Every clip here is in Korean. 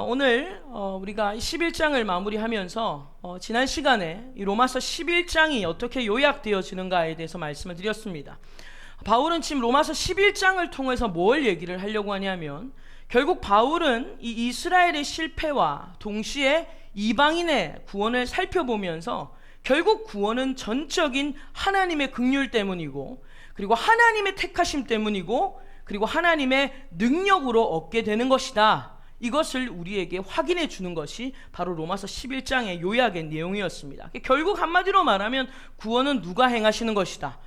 오늘 우리가 11장을 마무리하면서 지난 시간에 이 로마서 11장이 어떻게 요약되어지는가에 대해서 말씀을 드렸습니다. 바울은 지금 로마서 11장을 통해서 뭘 얘기를 하려고 하냐면, 결국 바울은 이 이스라엘의 실패와 동시에 이방인의 구원을 살펴보면서 결국 구원은 전적인 하나님의 긍휼 때문이고, 그리고 하나님의 택하심 때문이고, 그리고 하나님의 능력으로 얻게 되는 것이다, 이것을 우리에게 확인해 주는 것이 바로 로마서 11장의 요약의 내용이었습니다. 결국 한마디로 말하면 구원은 누가 행하시는 것이다?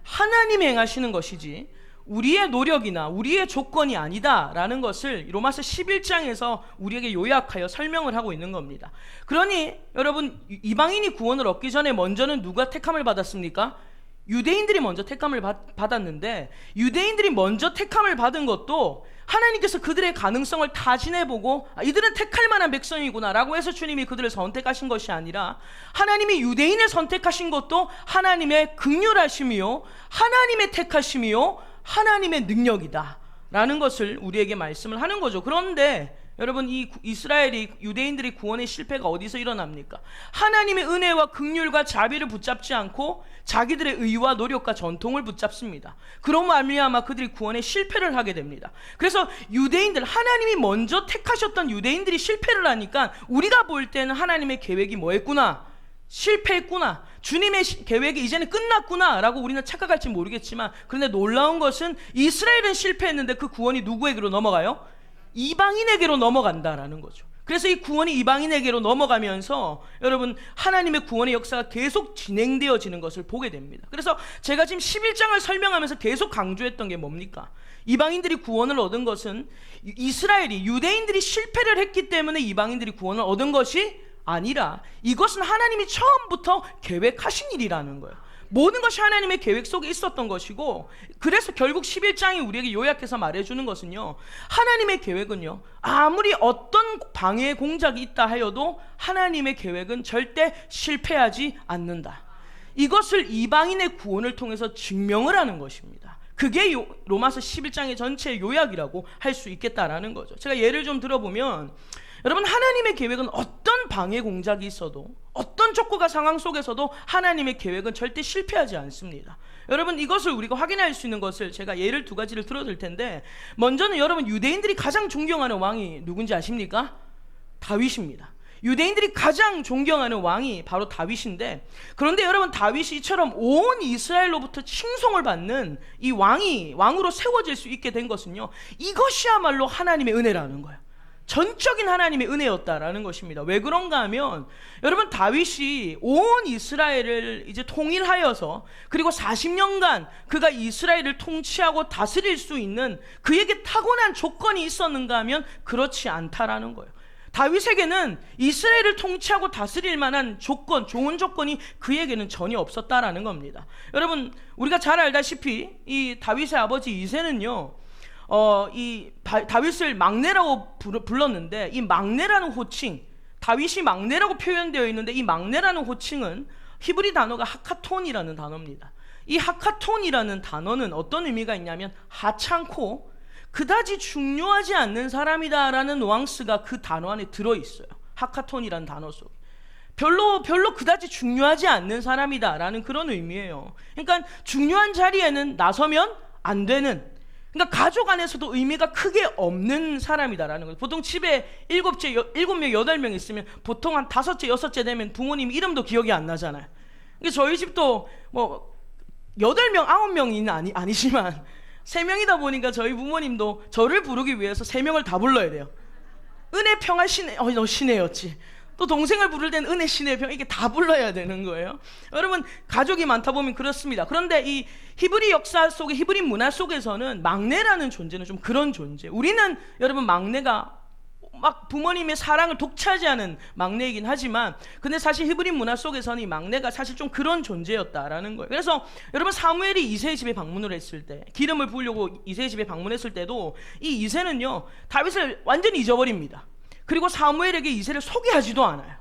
하나님이 행하시는 것이지 우리의 노력이나 우리의 조건이 아니다라는 것을 로마서 11장에서 우리에게 요약하여 설명을 하고 있는 겁니다. 그러니 여러분, 이방인이 구원을 얻기 전에 먼저는 누가 택함을 받았습니까? 유대인들이 먼저 택함을 받았는데, 유대인들이 먼저 택함을 받은 것도 하나님께서 그들의 가능성을 타진해보고 이들은 택할 만한 백성이구나 라고 해서 주님이 그들을 선택하신 것이 아니라, 하나님이 유대인을 선택하신 것도 하나님의 긍휼하심이요 하나님의 택하심이요 하나님의 능력이다 라는 것을 우리에게 말씀을 하는 거죠. 그런데 여러분, 이 유대인들이 구원의 실패가 어디서 일어납니까? 하나님의 은혜와 긍휼과 자비를 붙잡지 않고 자기들의 의와 노력과 전통을 붙잡습니다. 그런 말미암아 그들이 구원의 실패를 하게 됩니다. 그래서 유대인들, 하나님이 먼저 택하셨던 유대인들이 실패를 하니까 우리가 볼 때는 하나님의 계획이 뭐했구나, 실패했구나, 주님의 계획이 이제는 끝났구나 라고 우리는 착각할지 모르겠지만, 그런데 놀라운 것은 이스라엘은 실패했는데 그 구원이 누구에게로 넘어가요? 이방인에게로 넘어간다라는 거죠. 그래서 이 구원이 이방인에게로 넘어가면서 여러분, 하나님의 구원의 역사가 계속 진행되어지는 것을 보게 됩니다. 그래서 제가 지금 11장을 설명하면서 계속 강조했던 게 뭡니까? 이방인들이 구원을 얻은 것은 유대인들이 실패를 했기 때문에 이방인들이 구원을 얻은 것이 아니라, 이것은 하나님이 처음부터 계획하신 일이라는 거예요. 모든 것이 하나님의 계획 속에 있었던 것이고, 그래서 결국 11장이 우리에게 요약해서 말해주는 것은요, 하나님의 계획은요, 아무리 어떤 방해의 공작이 있다 하여도 하나님의 계획은 절대 실패하지 않는다, 이것을 이방인의 구원을 통해서 증명을 하는 것입니다. 그게 로마서 11장의 전체 요약이라고 할 수 있겠다라는 거죠. 제가 예를 좀 들어보면, 여러분, 하나님의 계획은 어떤 방해 공작이 있어도, 어떤 족구가 상황 속에서도 하나님의 계획은 절대 실패하지 않습니다. 여러분, 이것을 우리가 확인할 수 있는 것을 제가 예를 두 가지를 들어드릴 텐데, 먼저는 여러분, 유대인들이 가장 존경하는 왕이 누군지 아십니까? 다윗입니다. 유대인들이 가장 존경하는 왕이 바로 다윗인데, 그런데 여러분, 다윗이 이처럼 온 이스라엘로부터 칭송을 받는 이 왕으로 세워질 수 있게 된 것은요, 이것이야말로 하나님의 은혜라는 거예요. 전적인 하나님의 은혜였다라는 것입니다. 왜 그런가 하면, 여러분, 다윗이 온 이스라엘을 이제 통일하여서, 그리고 40년간 그가 이스라엘을 통치하고 다스릴 수 있는 그에게 타고난 조건이 있었는가 하면 그렇지 않다라는 거예요. 다윗에게는 이스라엘을 통치하고 다스릴 만한 조건, 좋은 조건이 그에게는 전혀 없었다라는 겁니다. 여러분, 우리가 잘 알다시피 이 다윗의 아버지 이새는요, 이 다윗을 막내라고 불렀는데, 이 막내라는 호칭, 다윗이 막내라고 표현되어 있는데, 이 막내라는 호칭은 히브리 단어가 하카톤이라는 단어입니다. 이 하카톤이라는 단어는 어떤 의미가 있냐면, 하찮고 그다지 중요하지 않는 사람이다라는 뉘앙스가 그 단어 안에 들어있어요. 하카톤이라는 단어 속에 별로 그다지 중요하지 않는 사람이다라는 그런 의미예요. 그러니까 중요한 자리에는 나서면 안 되는, 그러니까 가족 안에서도 의미가 크게 없는 사람이다라는 거예요. 보통 집에 7명, 8명 있으면 보통 한 5째, 6째 되면 부모님 이름도 기억이 안 나잖아요. 그러니까 저희 집도 뭐 8명, 9명이 아니지만 3명이다 보니까 저희 부모님도 저를 부르기 위해서 3명을 다 불러야 돼요. 은혜, 평화, 신혜, 너 신혜였지. 또 동생을 부를 때는 은혜, 신혜, 평, 이게 다 불러야 되는 거예요. 여러분, 가족이 많다 보면 그렇습니다. 그런데 이 히브리 역사 속에, 히브리 문화 속에서는 막내라는 존재는 좀 그런 존재. 우리는 여러분, 막내가 막 부모님의 사랑을 독차지하는 막내이긴 하지만, 근데 사실 히브리 문화 속에서는 이 막내가 사실 좀 그런 존재였다라는 거예요. 그래서 여러분, 사무엘이 이새의 집에 방문을 했을 때, 기름을 부으려고 이새의 집에 방문했을 때도 이 이새는요, 다윗을 완전히 잊어버립니다. 그리고 사무엘에게 이새를 소개하지도 않아요.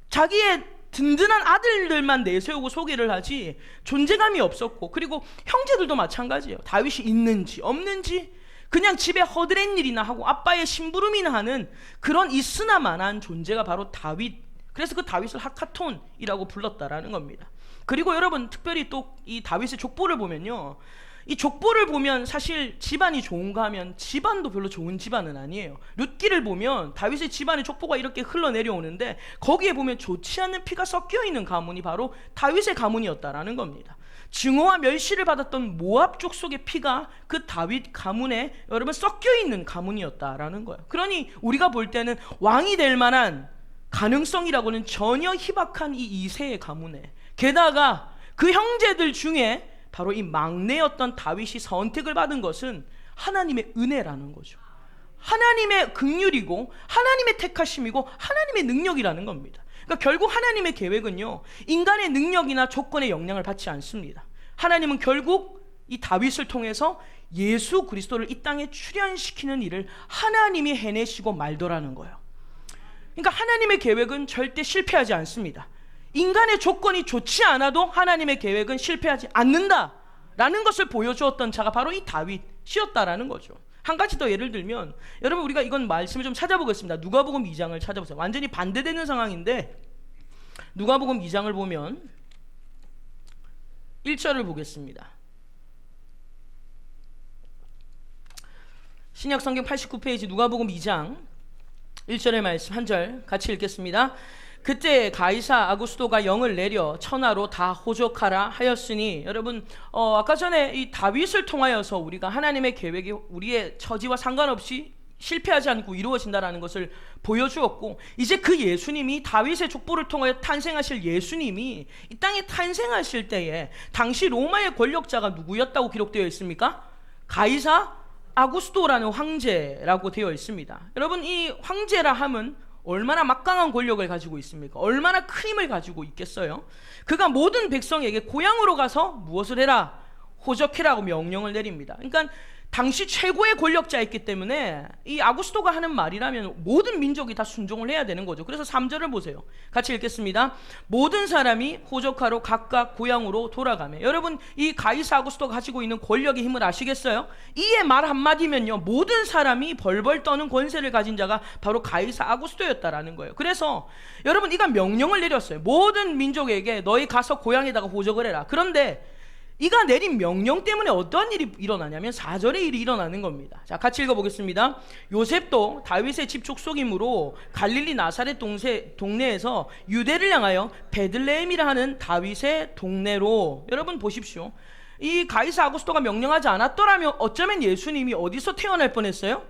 자기의 든든한 아들들만 내세우고 소개를 하지 존재감이 없었고, 그리고 형제들도 마찬가지예요. 다윗이 있는지 없는지 그냥 집에 허드렛 일이나 하고 아빠의 심부름이나 하는 그런 있으나마나한 존재가 바로 다윗. 그래서 그 다윗을 하카톤이라고 불렀다라는 겁니다. 그리고 여러분 특별히 또 이 다윗의 족보를 보면요, 이 족보를 보면 사실 집안이 좋은가 하면 집안도 별로 좋은 집안은 아니에요. 룻기를 보면 다윗의 집안의 족보가 이렇게 흘러내려오는데 거기에 보면 좋지 않은 피가 섞여 있는 가문이 바로 다윗의 가문이었다라는 겁니다. 증오와 멸시를 받았던 모압 족속의 피가 그 다윗 가문에 여러분 섞여 있는 가문이었다라는 거예요. 그러니 우리가 볼 때는 왕이 될 만한 가능성이라고는 전혀 희박한 이 이세의 가문에, 게다가 그 형제들 중에 바로 이 막내였던 다윗이 선택을 받은 것은 하나님의 은혜라는 거죠. 하나님의 긍휼이고 하나님의 택하심이고 하나님의 능력이라는 겁니다. 그러니까 결국 하나님의 계획은요, 인간의 능력이나 조건의 영향을 받지 않습니다. 하나님은 결국 이 다윗을 통해서 예수 그리스도를 이 땅에 출현시키는 일을 하나님이 해내시고 말더라는 거예요. 그러니까 하나님의 계획은 절대 실패하지 않습니다. 인간의 조건이 좋지 않아도 하나님의 계획은 실패하지 않는다라는 것을 보여주었던 자가 바로 이 다윗이었다라는 거죠. 한 가지 더 예를 들면, 여러분 우리가 이건 말씀을 좀 찾아보겠습니다. 누가복음 2장을 찾아보세요. 완전히 반대되는 상황인데 누가복음 2장을 보면 1절을 보겠습니다. 신약성경 89페이지 누가복음 2장 1절의 말씀 한 절 같이 읽겠습니다. 그때 가이사 아구스도가 영을 내려 천하로 다 호족하라 하였으니, 여러분 아까 전에 이 다윗을 통하여서 우리가 하나님의 계획이 우리의 처지와 상관없이 실패하지 않고 이루어진다라는 것을 보여주었고, 이제 그 예수님이 다윗의 족보를 통하여 탄생하실 예수님이 이 땅에 탄생하실 때에 당시 로마의 권력자가 누구였다고 기록되어 있습니까? 가이사 아구스도라는 황제라고 되어 있습니다. 여러분 이 황제라 함은 얼마나 막강한 권력을 가지고 있습니까? 얼마나 큰 힘을 가지고 있겠어요? 그가 모든 백성에게 고향으로 가서 무엇을 해라? 호적해라고 명령을 내립니다. 그러니까 당시 최고의 권력자였기 때문에 이 아구스토가 하는 말이라면 모든 민족이 다 순종을 해야 되는 거죠. 그래서 3절을 보세요. 같이 읽겠습니다. 모든 사람이 호적하러 각각 고향으로 돌아가며, 여러분 이 가이사 아구스토가 가지고 있는 권력의 힘을 아시겠어요? 이의 말 한마디면요, 모든 사람이 벌벌 떠는 권세를 가진 자가 바로 가이사 아구스토였다라는 거예요. 그래서 여러분 이가 명령을 내렸어요. 모든 민족에게 너희 가서 고향에다가 호적을 해라. 그런데 이가 내린 명령 때문에 어떠한 일이 일어나냐면 4절의 일이 일어나는 겁니다. 자, 같이 읽어보겠습니다. 요셉도 다윗의 집 족속이므로 갈릴리 나사렛 동네에서 유대를 향하여 베들레헴이라 하는 다윗의 동네로. 여러분 보십시오. 이 가이사 아구스토가 명령하지 않았더라면 어쩌면 예수님이 어디서 태어날 뻔했어요?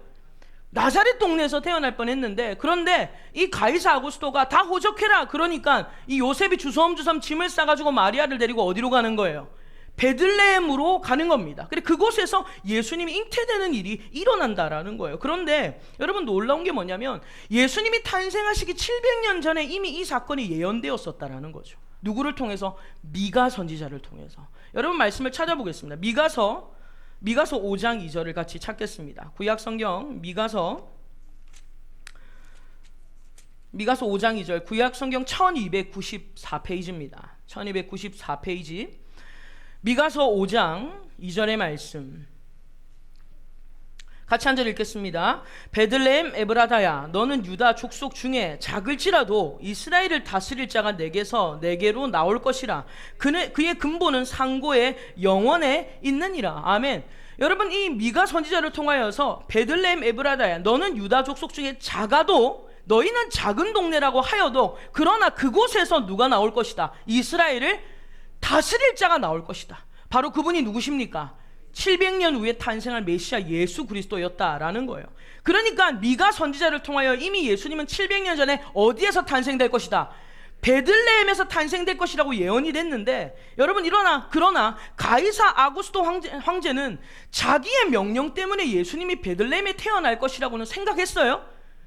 나사렛 동네에서 태어날 뻔했는데, 그런데 이 가이사 아구스토가 다 호적해라 그러니까 이 요셉이 주섬주섬 짐을 싸가지고 마리아를 데리고 어디로 가는 거예요? 베들레헴으로 가는 겁니다. 그래 그곳에서 예수님이 잉태되는 일이 일어난다라는 거예요. 그런데 여러분 놀라운 게 뭐냐면 예수님이 탄생하시기 700년 전에 이미 이 사건이 예언되었었다라는 거죠. 누구를 통해서? 미가 선지자를 통해서. 여러분 말씀을 찾아보겠습니다. 미가서 5장 2절을 같이 찾겠습니다. 구약성경 미가서 5장 2절, 구약성경 1294페이지입니다. 1294페이지 미가서 5장 2절의 말씀 같이 한 절 읽겠습니다. 베들레헴 에브라다야, 너는 유다 족속 중에 작을지라도 이스라엘을 다스릴 자가 내게로 나올 것이라. 그의 근본은 상고의 영원에 있느니라. 아멘. 여러분 이 미가 선지자를 통하여서 베들레헴 에브라다야, 너는 유다 족속 중에 작아도, 너희는 작은 동네라고 하여도, 그러나 그곳에서 누가 나올 것이다? 이스라엘을 다스릴 자가 나올 것이다. 바로 그분이 누구십니까? 700년 후에 탄생할 메시아 예수 그리스도였다라는 거예요. 그러니까 미가 선지자를 통하여 이미 예수님은 700년 전에 어디에서 탄생될 것이다? 베들레헴에서 탄생될 것이라고 예언이 됐는데, 여러분 그러나 가이사 아구스도 황제는 자기의 명령 때문에 예수님이 베들레헴에 태어날 것이라고는 생각했어요?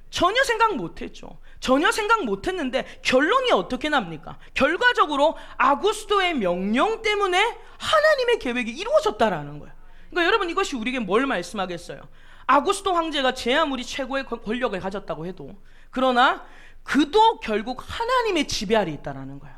전혀 생각 못했죠. 전혀 생각 못했는데 결론이 어떻게 납니까? 결과적으로 아구스토의 명령 때문에 하나님의 계획이 이루어졌다라는 거예요. 그러니까 여러분 이것이 우리에게 뭘 말씀하겠어요? 아구스토 황제가 제 아무리 최고의 권력을 가졌다고 해도, 그러나 그도 결국 하나님의 지배 아래 있다라는 거예요.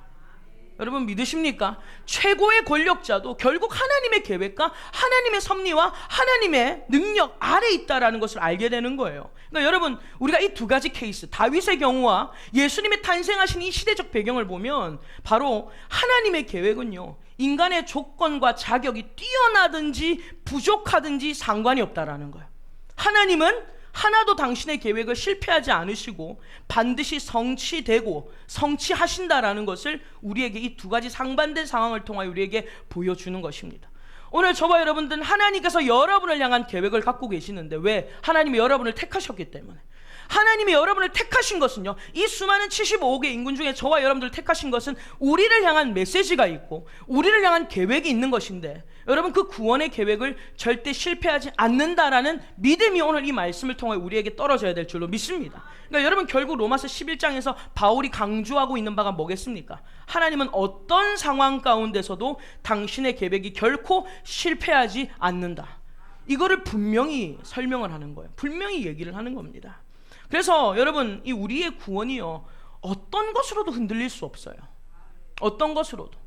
여러분 믿으십니까? 최고의 권력자도 결국 하나님의 계획과 하나님의 섭리와 하나님의 능력 아래 있다라는 것을 알게 되는 거예요. 그러니까 여러분, 우리가 이 두 가지 케이스, 다윗의 경우와 예수님의 탄생하신 이 시대적 배경을 보면 바로 하나님의 계획은요, 인간의 조건과 자격이 뛰어나든지 부족하든지 상관이 없다라는 거예요. 하나님은 하나도 당신의 계획을 실패하지 않으시고 반드시 성취되고 성취하신다라는 것을 우리에게 이 두 가지 상반된 상황을 통하여 우리에게 보여주는 것입니다. 오늘 저와 여러분들은 하나님께서 여러분을 향한 계획을 갖고 계시는데, 왜? 하나님이 여러분을 택하셨기 때문에. 하나님이 여러분을 택하신 것은요, 이 수많은 75억의 인군 중에 저와 여러분들을 택하신 것은 우리를 향한 메시지가 있고 우리를 향한 계획이 있는 것인데, 여러분 그 구원의 계획을 절대 실패하지 않는다라는 믿음이 오늘 이 말씀을 통해 우리에게 떨어져야 될 줄로 믿습니다. 그러니까 여러분, 결국 로마서 11장에서 바울이 강조하고 있는 바가 뭐겠습니까? 하나님은 어떤 상황 가운데서도 당신의 계획이 결코 실패하지 않는다. 이거를 분명히 설명을 하는 거예요. 분명히 얘기를 하는 겁니다. 그래서 여러분, 이 우리의 구원이요, 어떤 것으로도 흔들릴 수 없어요. 어떤 것으로도.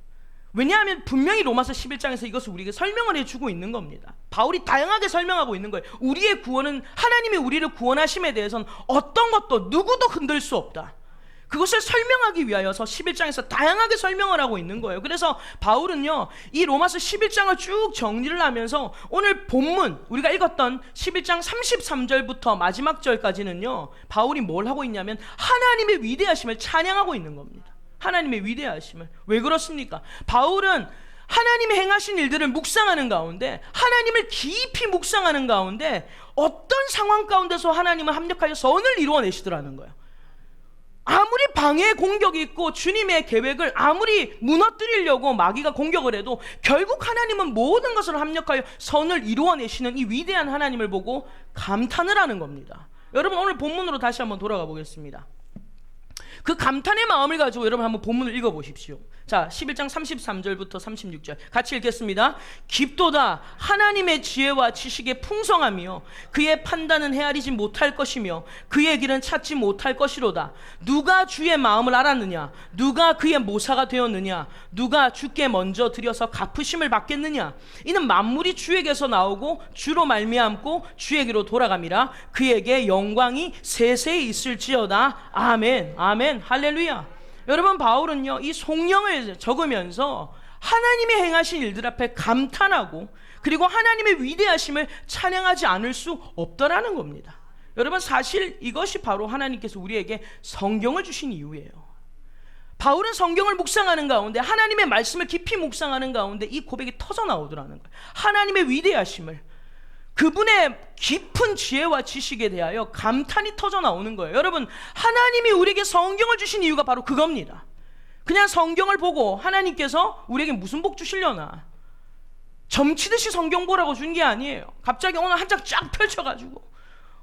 왜냐하면 분명히 로마서 11장에서 이것을 우리에게 설명을 해주고 있는 겁니다. 바울이 다양하게 설명하고 있는 거예요. 우리의 구원은, 하나님이 우리를 구원하심에 대해서는 어떤 것도 누구도 흔들 수 없다. 그것을 설명하기 위하여서 11장에서 다양하게 설명을 하고 있는 거예요. 그래서 바울은요, 이 로마서 11장을 쭉 정리를 하면서 오늘 본문 우리가 읽었던 11장 33절부터 마지막 절까지는요, 바울이 뭘 하고 있냐면 하나님의 위대하심을 찬양하고 있는 겁니다. 하나님의 위대하심을. 왜 그렇습니까? 바울은 하나님이 행하신 일들을 묵상하는 가운데, 하나님을 깊이 묵상하는 가운데 어떤 상황 가운데서 하나님은 합력하여 선을 이루어내시더라는 거예요. 아무리 방해 공격이 있고 주님의 계획을 아무리 무너뜨리려고 마귀가 공격을 해도 결국 하나님은 모든 것을 합력하여 선을 이루어내시는 이 위대한 하나님을 보고 감탄을 하는 겁니다. 여러분, 오늘 본문으로 다시 한번 돌아가 보겠습니다. 그 감탄의 마음을 가지고 여러분 한번 본문을 읽어보십시오. 자, 11장 33절부터 36절 같이 읽겠습니다. 깊도다 하나님의 지혜와 지식의 풍성함이요, 그의 판단은 헤아리지 못할 것이며 그의 길은 찾지 못할 것이로다. 누가 주의 마음을 알았느냐? 누가 그의 모사가 되었느냐? 누가 주께 먼저 드려서 갚으심을 받겠느냐? 이는 만물이 주에게서 나오고 주로 말미암고 주에게로 돌아감이라. 그에게 영광이 세세히 있을지어다. 아멘. 아멘. 할렐루야. 여러분, 바울은요, 이 송영을 적으면서 하나님의 행하신 일들 앞에 감탄하고, 그리고 하나님의 위대하심을 찬양하지 않을 수 없더라는 겁니다. 여러분, 사실 이것이 바로 하나님께서 우리에게 성경을 주신 이유예요. 바울은 성경을 묵상하는 가운데, 하나님의 말씀을 깊이 묵상하는 가운데 이 고백이 터져 나오더라는 거예요. 하나님의 위대하심을, 그분의 깊은 지혜와 지식에 대하여 감탄이 터져 나오는 거예요. 여러분, 하나님이 우리에게 성경을 주신 이유가 바로 그겁니다. 그냥 성경을 보고 하나님께서 우리에게 무슨 복 주시려나, 점치듯이 성경 보라고 준 게 아니에요. 갑자기 오늘 한 장 쫙 펼쳐가지고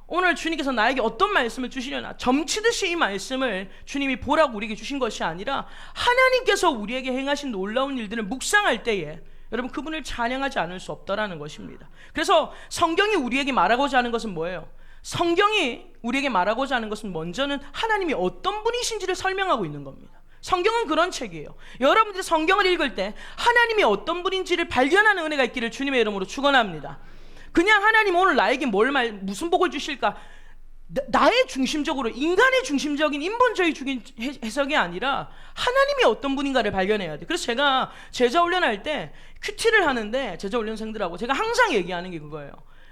오늘 주님께서 나에게 어떤 말씀을 주시려나, 점치듯이 이 말씀을 주님이 보라고 우리에게 주신 것이 아니라, 하나님께서 우리에게 행하신 놀라운 일들을 묵상할 때에 여러분, 그분을 찬양하지 않을 수 없다라는 것입니다. 그래서 성경이 우리에게 말하고자 하는 것은 뭐예요? 성경이 우리에게 말하고자 하는 것은 먼저는 하나님이 어떤 분이신지를 설명하고 있는 겁니다. 성경은 그런 책이에요. 여러분들이 성경을 읽을 때 하나님이 어떤 분인지를 발견하는 은혜가 있기를 주님의 이름으로 축원합니다. 그냥 하나님 오늘 나에게 무슨 복을 주실까, 나의 중심적으로, 인간의 중심적인 인본주의 해석이 아니라 하나님이 어떤 분인가를 발견해야 돼. 그래서 제가 제자훈련할 때 큐티를 하는데, 제자훈련생들하고 제가 항상 얘기하는 게 그거예요.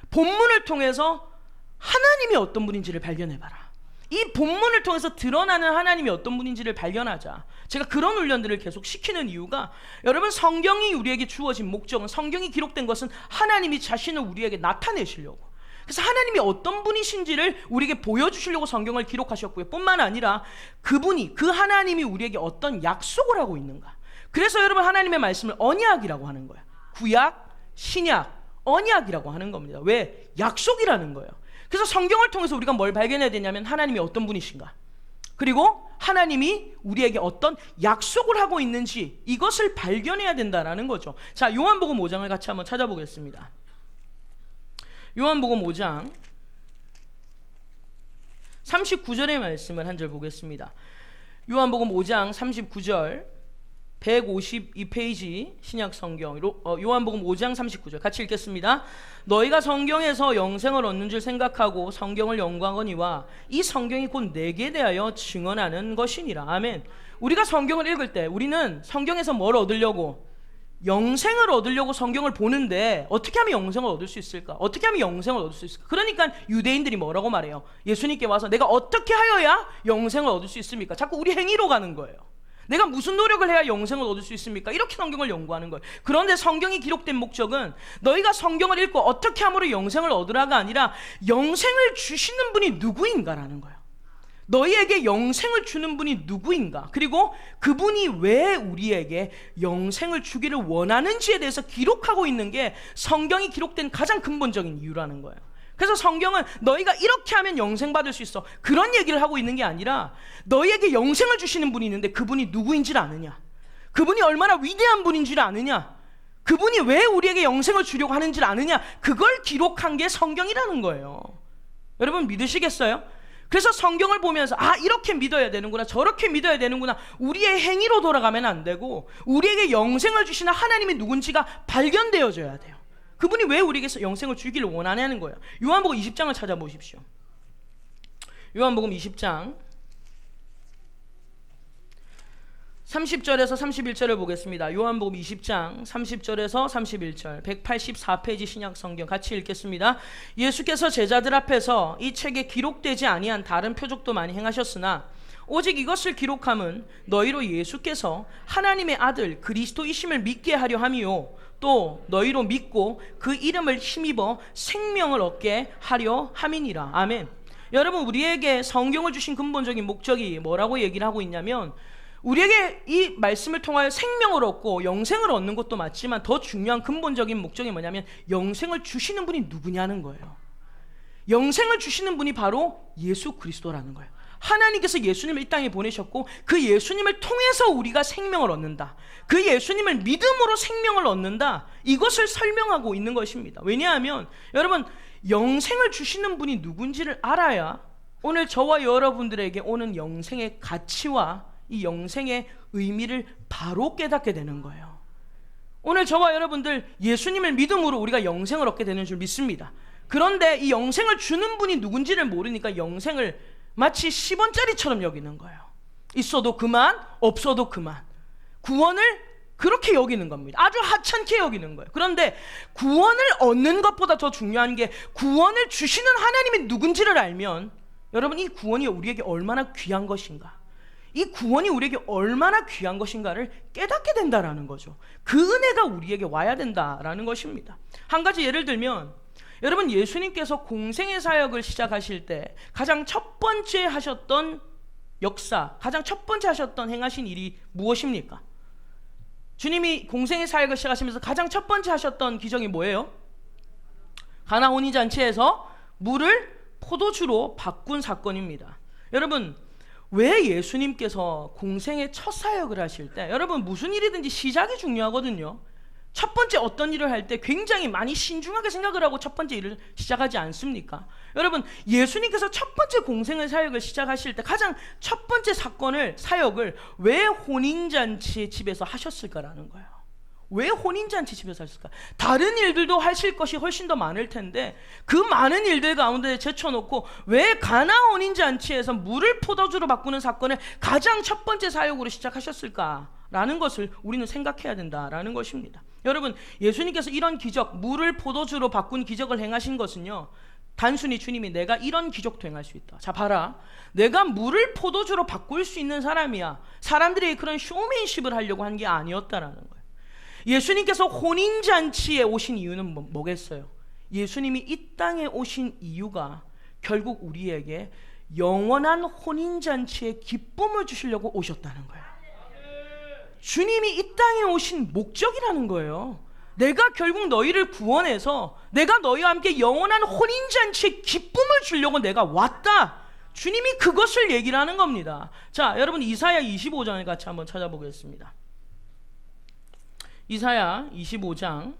본문을 통해서 하나님이 어떤 분인지를 발견해봐라. 이 본문을 통해서 드러나는 하나님이 어떤 분인지를 발견하자. 제가 그런 훈련들을 계속 시키는 이유가, 여러분, 성경이 우리에게 주어진 목적은, 성경이 기록된 것은 하나님이 자신을 우리에게 나타내시려고, 그래서 하나님이 어떤 분이신지를 우리에게 보여주시려고 성경을 기록하셨고요, 뿐만 아니라 그분이, 그 하나님이 우리에게 어떤 약속을 하고 있는가. 그래서 여러분, 하나님의 말씀을 언약이라고 하는 거예요. 구약, 신약, 언약이라고 하는 겁니다. 왜? 약속이라는 거예요. 그래서 성경을 통해서 우리가 뭘 발견해야 되냐면, 하나님이 어떤 분이신가, 그리고 하나님이 우리에게 어떤 약속을 하고 있는지, 이것을 발견해야 된다라는 거죠. 자, 요한복음 5장을 같이 한번 찾아보겠습니다. 요한복음 5장 39절의 말씀을 한 절 보겠습니다. 요한복음 5장 39절, 152페이지 신약 성경 요한복음 5장 39절 같이 읽겠습니다. 너희가 성경에서 영생을 얻는 줄 생각하고 성경을 연구하거니와 이 성경이 곧 내게 대하여 증언하는 것이니라. 아멘. 우리가 성경을 읽을 때 우리는 성경에서 뭘 얻으려고? 영생을 얻으려고 성경을 보는데 어떻게 하면 영생을 얻을 수 있을까? 어떻게 하면 영생을 얻을 수 있을까? 그러니까 유대인들이 뭐라고 말해요? 예수님께 와서 내가 어떻게 하여야 영생을 얻을 수 있습니까? 자꾸 우리 행위로 가는 거예요. 내가 무슨 노력을 해야 영생을 얻을 수 있습니까? 이렇게 성경을 연구하는 거예요. 그런데 성경이 기록된 목적은 너희가 성경을 읽고 어떻게 함으로 영생을 얻으라가 아니라 영생을 주시는 분이 누구인가라는 거예요. 너희에게 영생을 주는 분이 누구인가? 그리고 그분이 왜 우리에게 영생을 주기를 원하는지에 대해서 기록하고 있는 게 성경이 기록된 가장 근본적인 이유라는 거예요. 그래서 성경은 너희가 이렇게 하면 영생 받을 수 있어, 그런 얘기를 하고 있는 게 아니라 너희에게 영생을 주시는 분이 있는데 그분이 누구인지를 아느냐, 그분이 얼마나 위대한 분인지를 아느냐, 그분이 왜 우리에게 영생을 주려고 하는지를 아느냐, 그걸 기록한 게 성경이라는 거예요. 여러분 믿으시겠어요? 그래서 성경을 보면서 이렇게 믿어야 되는구나, 저렇게 믿어야 되는구나, 우리의 행위로 돌아가면 안 되고 우리에게 영생을 주시는 하나님이 누군지가 발견되어져야 돼요. 그분이 왜 우리에게 영생을 주기를 원하냐는 거예요. 요한복음 20장을 찾아보십시오. 요한복음 20장 30절에서 31절을 보겠습니다. 요한복음 20장 30절에서 31절 184페이지 신약 성경 같이 읽겠습니다. 예수께서 제자들 앞에서 이 책에 기록되지 아니한 다른 표적도 많이 행하셨으나 오직 이것을 기록함은 너희로 예수께서 하나님의 아들 그리스도이심을 믿게 하려 함이요 또 너희로 믿고 그 이름을 힘입어 생명을 얻게 하려 함이니라. 아멘. 여러분 우리에게 성경을 주신 근본적인 목적이 뭐라고 얘기를 하고 있냐면 우리에게 이 말씀을 통하여 생명을 얻고 영생을 얻는 것도 맞지만 더 중요한 근본적인 목적이 뭐냐면 영생을 주시는 분이 누구냐는 거예요. 영생을 주시는 분이 바로 예수 그리스도라는 거예요. 하나님께서 예수님을 이 땅에 보내셨고 그 예수님을 통해서 우리가 생명을 얻는다, 그 예수님을 믿음으로 생명을 얻는다, 이것을 설명하고 있는 것입니다. 왜냐하면 여러분 영생을 주시는 분이 누군지를 알아야 오늘 저와 여러분들에게 오는 영생의 가치와 이 영생의 의미를 바로 깨닫게 되는 거예요. 오늘 저와 여러분들 예수님을 믿음으로 우리가 영생을 얻게 되는 줄 믿습니다. 그런데 이 영생을 주는 분이 누군지를 모르니까 영생을 마치 10원짜리처럼 여기는 거예요. 있어도 그만, 없어도 그만. 구원을 그렇게 여기는 겁니다. 아주 하찮게 여기는 거예요. 그런데 구원을 얻는 것보다 더 중요한 게 구원을 주시는 하나님이 누군지를 알면 여러분 이 구원이 우리에게 얼마나 귀한 것인가, 이 구원이 우리에게 얼마나 귀한 것인가를 깨닫게 된다라는 거죠. 그 은혜가 우리에게 와야 된다라는 것입니다. 한 가지 예를 들면 여러분 예수님께서 공생의 사역을 시작하실 때 가장 첫 번째 하셨던 역사, 가장 첫 번째 하셨던 행하신 일이 무엇입니까? 주님이 공생의 사역을 시작하시면서 가장 첫 번째 하셨던 기적이 뭐예요? 가나 혼인잔치에서 물을 포도주로 바꾼 사건입니다. 여러분 왜 예수님께서 공생의 첫 사역을 하실 때 여러분 무슨 일이든지 시작이 중요하거든요. 첫 번째 어떤 일을 할 때 굉장히 많이 신중하게 생각을 하고 첫 번째 일을 시작하지 않습니까? 여러분 예수님께서 첫 번째 공생의 사역을 시작하실 때 가장 첫 번째 사역을 왜 혼인잔치 집에서 하셨을까라는 거예요. 왜 혼인잔치 집에서 하셨을까? 다른 일들도 하실 것이 훨씬 더 많을 텐데 그 많은 일들 가운데 제쳐놓고 왜 가나 혼인잔치에서 물을 포도주로 바꾸는 사건을 가장 첫 번째 사역으로 시작하셨을까라는 것을 우리는 생각해야 된다라는 것입니다. 여러분 예수님께서 이런 기적, 물을 포도주로 바꾼 기적을 행하신 것은요 단순히 주님이 내가 이런 기적도 행할 수 있다, 자 봐라 내가 물을 포도주로 바꿀 수 있는 사람이야, 사람들이 그런 쇼맨십을 하려고 한 게 아니었다라는 거예요. 예수님께서 혼인잔치에 오신 이유는 뭐겠어요? 예수님이 이 땅에 오신 이유가 결국 우리에게 영원한 혼인잔치의 기쁨을 주시려고 오셨다는 거예요. 주님이 이 땅에 오신 목적이라는 거예요. 내가 결국 너희를 구원해서 내가 너희와 함께 영원한 혼인잔치의 기쁨을 주려고 내가 왔다, 주님이 그것을 얘기를 하는 겁니다. 자 여러분 이사야 25장을 같이 한번 찾아보겠습니다. 이사야 25장.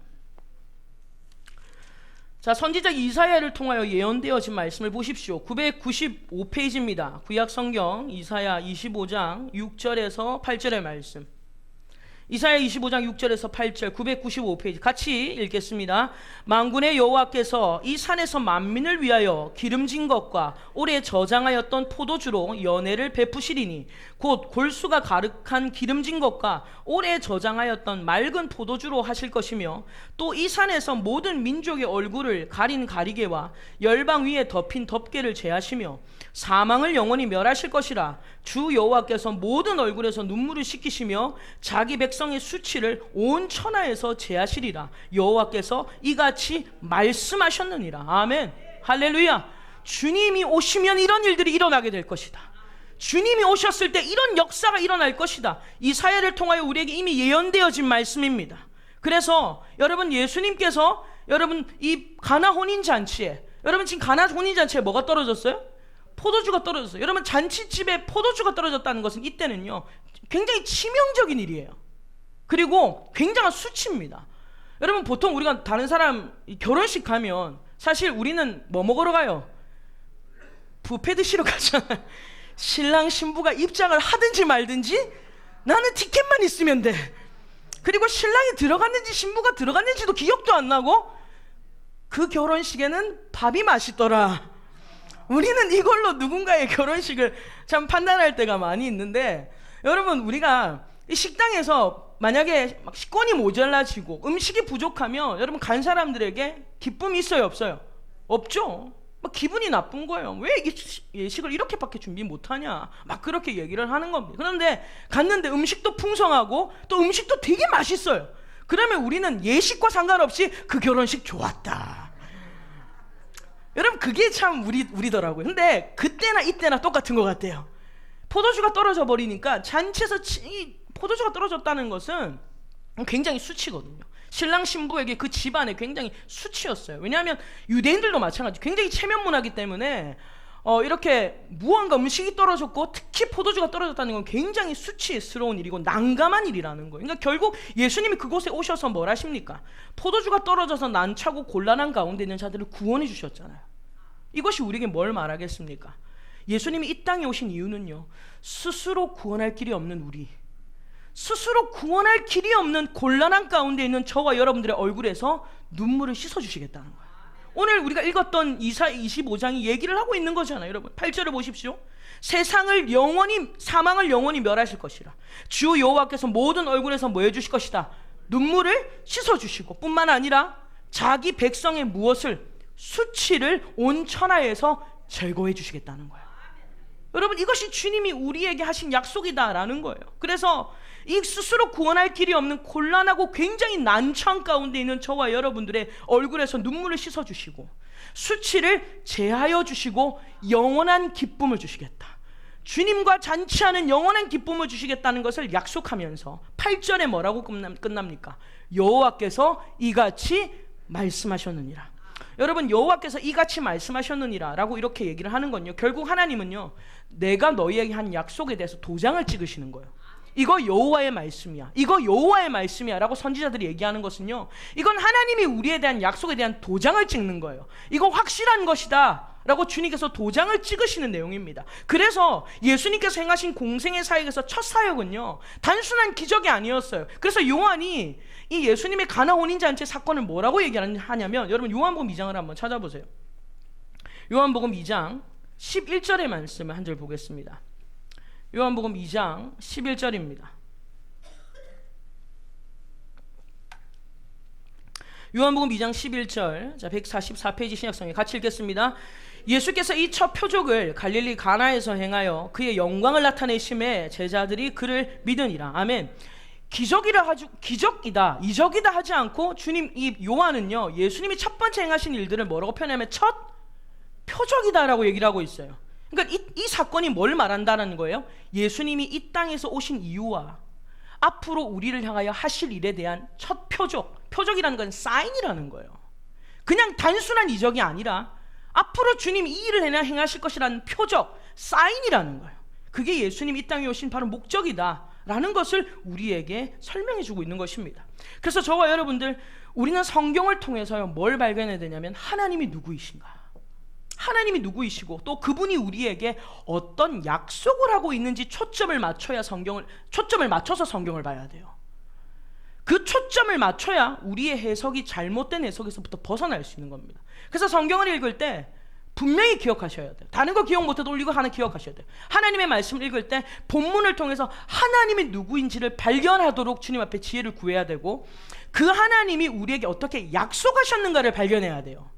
자 선지자 이사야를 통하여 예언되어진 말씀을 보십시오. 995페이지입니다. 구약 성경 이사야 25장 6절에서 8절의 말씀. 이사야 25장 6절에서 8절 995페이지 같이 읽겠습니다. 만군의 여호와께서 이 산에서 만민을 위하여 기름진 것과 오래 저장하였던 포도주로 연회를 베푸시리니 곧 골수가 가득한 기름진 것과 오래 저장하였던 맑은 포도주로 하실 것이며 또 이 산에서 모든 민족의 얼굴을 가린 가리개와 열방 위에 덮인 덮개를 제하시며 사망을 영원히 멸하실 것이라. 주 여호와께서 모든 얼굴에서 눈물을 씻기시며 자기 백성의 수치를 온 천하에서 제하시리라. 여호와께서 이같이 말씀하셨느니라. 아멘. 할렐루야. 주님이 오시면 이런 일들이 일어나게 될 것이다. 주님이 오셨을 때 이런 역사가 일어날 것이다. 이사야를 통하여 우리에게 이미 예언되어진 말씀입니다. 그래서 여러분, 예수님께서 여러분 이 가나 혼인잔치에, 여러분 지금 가나 혼인잔치에 뭐가 떨어졌어요? 포도주가 떨어졌어요. 여러분, 잔치집에 포도주가 떨어졌다는 것은 이때는요 굉장히 치명적인 일이에요. 그리고 굉장한 수치입니다. 여러분, 보통 우리가 다른 사람 결혼식 가면 사실 우리는 뭐 먹으러 가요? 뷔페 드시러 가잖아요. 신랑 신부가 입장을 하든지 말든지 나는 티켓만 있으면 돼. 그리고 신랑이 들어갔는지 신부가 들어갔는지도 기억도 안 나고 그 결혼식에는 밥이 맛있더라. 우리는 이걸로 누군가의 결혼식을 참 판단할 때가 많이 있는데, 여러분, 우리가 이 식당에서 만약에 막 식권이 모자라지고 음식이 부족하면 여러분 간 사람들에게 기쁨이 있어요, 없어요? 없죠. 막 기분이 나쁜 거예요. 왜 예식을 이렇게밖에 준비 못하냐, 막 그렇게 얘기를 하는 겁니다. 그런데 갔는데 음식도 풍성하고 또 음식도 되게 맛있어요. 그러면 우리는 예식과 상관없이 그 결혼식 좋았다. 여러분, 그게 참 우리더라고요. 근데 그때나 이때나 똑같은 것 같아요. 포도주가 떨어져 버리니까 잔치에서 포도주가 떨어졌다는 것은 굉장히 수치거든요. 신랑 신부에게 그 집안에 굉장히 수치였어요. 왜냐하면 유대인들도 마찬가지, 굉장히 체면 문화이기 때문에 이렇게 무언가 음식이 떨어졌고 특히 포도주가 떨어졌다는 건 굉장히 수치스러운 일이고 난감한 일이라는 거예요. 그러니까 결국 예수님이 그곳에 오셔서 뭘 하십니까? 포도주가 떨어져서 난처하고 곤란한 가운데 있는 자들을 구원해 주셨잖아요. 이것이 우리에게 뭘 말하겠습니까? 예수님이 이 땅에 오신 이유는요, 스스로 구원할 길이 없는 우리, 스스로 구원할 길이 없는 곤란한 가운데 있는 저와 여러분들의 얼굴에서 눈물을 씻어주시겠다는 거예요. 오늘 우리가 읽었던 이사야 25장이 얘기를 하고 있는 거잖아요. 여러분, 8절을 보십시오. 사망을 영원히 멸하실 것이라. 주 여호와께서 모든 얼굴에서 뭐 해주실 것이다? 눈물을 씻어주시고, 뿐만 아니라 자기 백성의 무엇을? 수치를 온 천하에서 제거해 주시겠다는 거예요. 여러분, 이것이 주님이 우리에게 하신 약속이다라는 거예요. 그래서 이 스스로 구원할 길이 없는 곤란하고 굉장히 난처한 가운데 있는 저와 여러분들의 얼굴에서 눈물을 씻어주시고 수치를 제하여 주시고 영원한 기쁨을 주시겠다, 주님과 잔치하는 영원한 기쁨을 주시겠다는 것을 약속하면서 8절에 뭐라고 끝납니까? 여호와께서 이같이 말씀하셨느니라. 여러분, 여호와께서 이같이 말씀하셨느니라 라고 이렇게 얘기를 하는 건요, 결국 하나님은요 내가 너희에게 한 약속에 대해서 도장을 찍으시는 거예요. 이거 여호와의 말씀이야, 이거 여호와의 말씀이야 라고 선지자들이 얘기하는 것은요, 이건 하나님이 우리에 대한 약속에 대한 도장을 찍는 거예요. 이거 확실한 것이다 라고 주님께서 도장을 찍으시는 내용입니다. 그래서 예수님께서 행하신 공생의 사역에서 첫 사역은요 단순한 기적이 아니었어요. 그래서 요한이 이 예수님의 가나 혼인잔치 사건을 뭐라고 얘기하냐면, 여러분 요한복음 2장을 한번 찾아보세요. 요한복음 2장 11절의 말씀을 한 절 보겠습니다. 요한복음 2장 11절입니다. 요한복음 2장 11절, 자 144페이지 신약성에 같이 읽겠습니다. 예수께서 이 첫 표적을 갈릴리 가나에서 행하여 그의 영광을 나타내심에 제자들이 그를 믿으니라. 아멘. 기적이다, 이적이다 하지 않고 주님, 이 요한은요 예수님이 첫 번째 행하신 일들을 뭐라고 표현하면 첫 표적이다라고 얘기를 하고 있어요. 그러니까 이 사건이 뭘 말한다는 거예요? 예수님이 이 땅에서 오신 이유와 앞으로 우리를 향하여 하실 일에 대한 첫 표적이라는 건 사인이라는 거예요. 그냥 단순한 이적이 아니라 앞으로 주님이 이 일을 행하실 것이라는 표적, 사인이라는 거예요. 그게 예수님이 이 땅에 오신 바로 목적이다 라는 것을 우리에게 설명해 주고 있는 것입니다. 그래서 저와 여러분들, 우리는 성경을 통해서 뭘 발견해야 되냐면 하나님이 누구이신가, 하나님이 누구이시고 또 그분이 우리에게 어떤 약속을 하고 있는지 초점을 맞춰서 성경을 봐야 돼요. 그 초점을 맞춰야 우리의 해석이 잘못된 해석에서부터 벗어날 수 있는 겁니다. 그래서 성경을 읽을 때 분명히 기억하셔야 돼요. 다른 거 기억 못해도 이거 하나 기억하셔야 돼요. 하나님의 말씀을 읽을 때 본문을 통해서 하나님이 누구인지를 발견하도록 주님 앞에 지혜를 구해야 되고, 그 하나님이 우리에게 어떻게 약속하셨는가를 발견해야 돼요.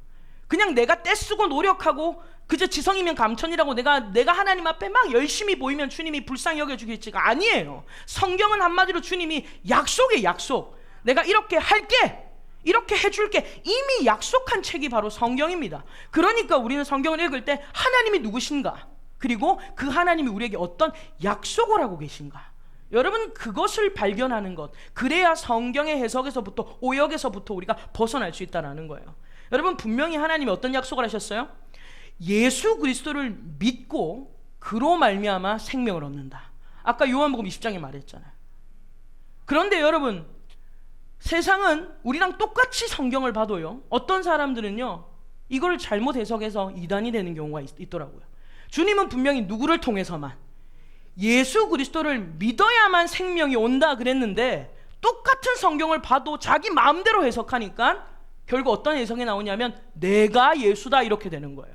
그냥 내가 떼쓰고 노력하고 그저 지성이면 감천이라고 내가 하나님 앞에 막 열심히 보이면 주님이 불쌍히 여겨주겠지가 아니에요. 성경은 한마디로 주님이 약속이에요. 약속. 내가 이렇게 할게, 이렇게 해줄게, 이미 약속한 책이 바로 성경입니다. 그러니까 우리는 성경을 읽을 때 하나님이 누구신가, 그리고 그 하나님이 우리에게 어떤 약속을 하고 계신가, 여러분 그것을 발견하는 것, 그래야 성경의 해석에서부터, 오역에서부터 우리가 벗어날 수 있다는 거예요. 여러분 분명히 하나님이 어떤 약속을 하셨어요? 예수 그리스도를 믿고 그로 말미암아 생명을 얻는다. 아까 요한복음 20장에 말했잖아요. 그런데 여러분, 세상은 우리랑 똑같이 성경을 봐도요, 어떤 사람들은요 이걸 잘못 해석해서 이단이 되는 경우가 있더라고요. 주님은 분명히 누구를 통해서만, 예수 그리스도를 믿어야만 생명이 온다 그랬는데, 똑같은 성경을 봐도 자기 마음대로 해석하니까 결국 어떤 해석이 나오냐면 내가 예수다 이렇게 되는 거예요.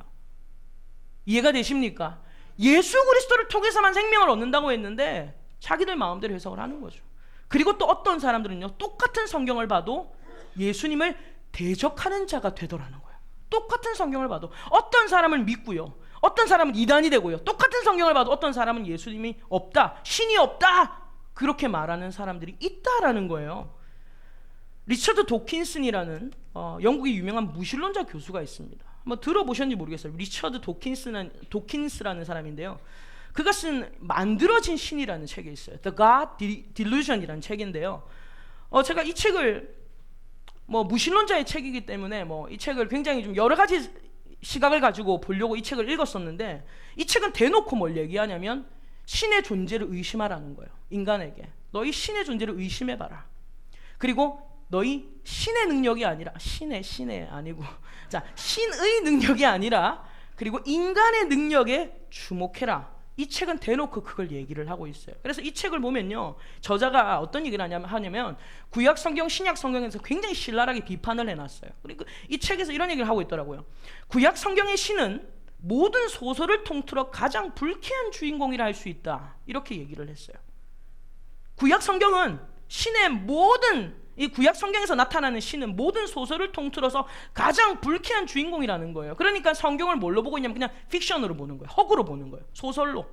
이해가 되십니까? 예수 그리스도를 통해서만 생명을 얻는다고 했는데 자기들 마음대로 해석을 하는 거죠. 그리고 또 어떤 사람들은요, 똑같은 성경을 봐도 예수님을 대적하는 자가 되더라는 거예요. 똑같은 성경을 봐도 어떤 사람을 믿고요, 어떤 사람은 이단이 되고요, 똑같은 성경을 봐도 어떤 사람은 예수님이 없다, 신이 없다, 그렇게 말하는 사람들이 있다라는 거예요. 리처드 도킨슨이라는 영국의 유명한 무신론자 교수가 있습니다. 한번 들어보셨는지 모르겠어요. 리처드 도킨스라는 사람인데요, 그가 쓴 만들어진 신이라는 책이 있어요. The God Delusion이라는 책인데요, 제가 이 책을 무신론자의 책이기 때문에 이 책을 굉장히 좀 여러 가지 시각을 가지고 보려고 이 책을 읽었었는데, 이 책은 대놓고 뭘 얘기하냐면 신의 존재를 의심하라는 거예요. 인간에게 너희 신의 존재를 의심해봐라. 그리고 너희 신의 능력이 아니라 신의 아니고 자 신의 능력이 아니라 그리고 인간의 능력에 주목해라. 이 책은 대놓고 그걸 얘기를 하고 있어요. 그래서 이 책을 보면요, 저자가 어떤 얘기를 하냐면 구약 성경, 신약 성경에서 굉장히 신랄하게 비판을 해놨어요. 그리고 이 책에서 이런 얘기를 하고 있더라고요. 구약 성경의 신은 모든 소설을 통틀어 가장 불쾌한 주인공이라 할 수 있다, 이렇게 얘기를 했어요. 구약 성경은 신의 모든, 이 구약 성경에서 나타나는 신은 모든 소설을 통틀어서 가장 불쾌한 주인공이라는 거예요. 그러니까 성경을 뭘로 보고 있냐면 그냥 픽션으로 보는 거예요. 허구로 보는 거예요. 소설로.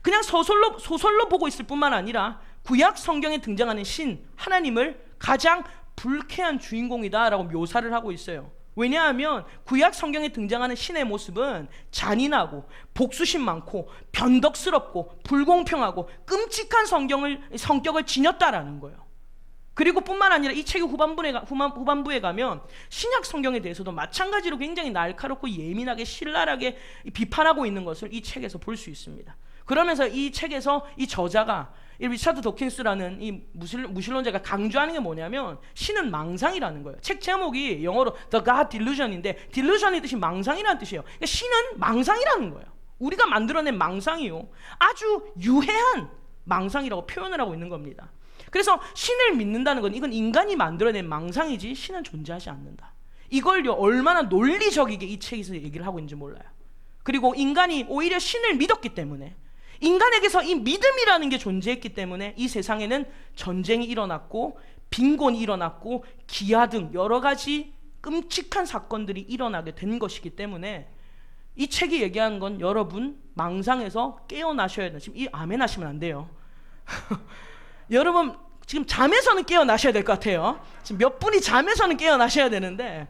그냥 소설로 보고 있을 뿐만 아니라 구약 성경에 등장하는 신, 하나님을 가장 불쾌한 주인공이다라고 묘사를 하고 있어요. 왜냐하면 구약 성경에 등장하는 신의 모습은 잔인하고 복수심 많고 변덕스럽고 불공평하고 끔찍한 성격을 지녔다라는 거예요. 그리고 뿐만 아니라 이 책의 후반부에 가면 신약 성경에 대해서도 마찬가지로 굉장히 날카롭고 예민하게 신랄하게 비판하고 있는 것을 이 책에서 볼 수 있습니다. 그러면서 이 책에서 이 저자가, 이 리처드 도킨스라는 이 무신론자가 강조하는 게 뭐냐면 신은 망상이라는 거예요. 책 제목이 영어로 The God Delusion인데, Delusion의 뜻이 망상이라는 뜻이에요. 그러니까 신은 망상이라는 거예요. 우리가 만들어낸 망상이요, 아주 유해한 망상이라고 표현을 하고 있는 겁니다. 그래서 신을 믿는다는 건 이건 인간이 만들어낸 망상이지 신은 존재하지 않는다. 이걸요 얼마나 논리적이게 이 책에서 얘기를 하고 있는지 몰라요. 그리고 인간이 오히려 신을 믿었기 때문에, 인간에게서 이 믿음이라는 게 존재했기 때문에 이 세상에는 전쟁이 일어났고 빈곤이 일어났고 기아 등 여러 가지 끔찍한 사건들이 일어나게 된 것이기 때문에 이 책이 얘기하는 건 여러분 망상에서 깨어나셔야 돼요. 지금 이 아멘 하시면 안 돼요. 여러분 지금 잠에서는 깨어나셔야 될 것 같아요. 지금 몇 분이 잠에서는 깨어나셔야 되는데,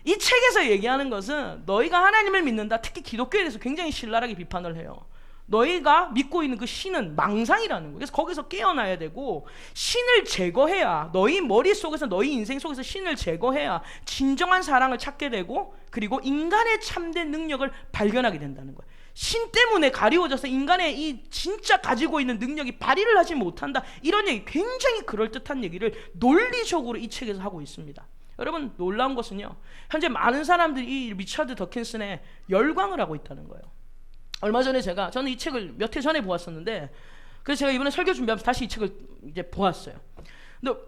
이 책에서 얘기하는 것은 너희가 하나님을 믿는다, 특히 기독교에 대해서 굉장히 신랄하게 비판을 해요. 너희가 믿고 있는 그 신은 망상이라는 거예요. 그래서 거기서 깨어나야 되고, 신을 제거해야, 너희 머릿속에서, 너희 인생 속에서 신을 제거해야 진정한 사랑을 찾게 되고, 그리고 인간의 참된 능력을 발견하게 된다는 거예요. 신 때문에 가리워져서 인간의 이 진짜 가지고 있는 능력이 발휘를 하지 못한다, 이런 얘기, 굉장히 그럴듯한 얘기를 논리적으로 이 책에서 하고 있습니다. 여러분 놀라운 것은요, 현재 많은 사람들이 이 리처드 더킨슨에 열광을 하고 있다는 거예요. 얼마 전에 저는 이 책을 몇 해 전에 보았었는데, 그래서 제가 이번에 설교 준비하면서 다시 이 책을 이제 보았어요. 근데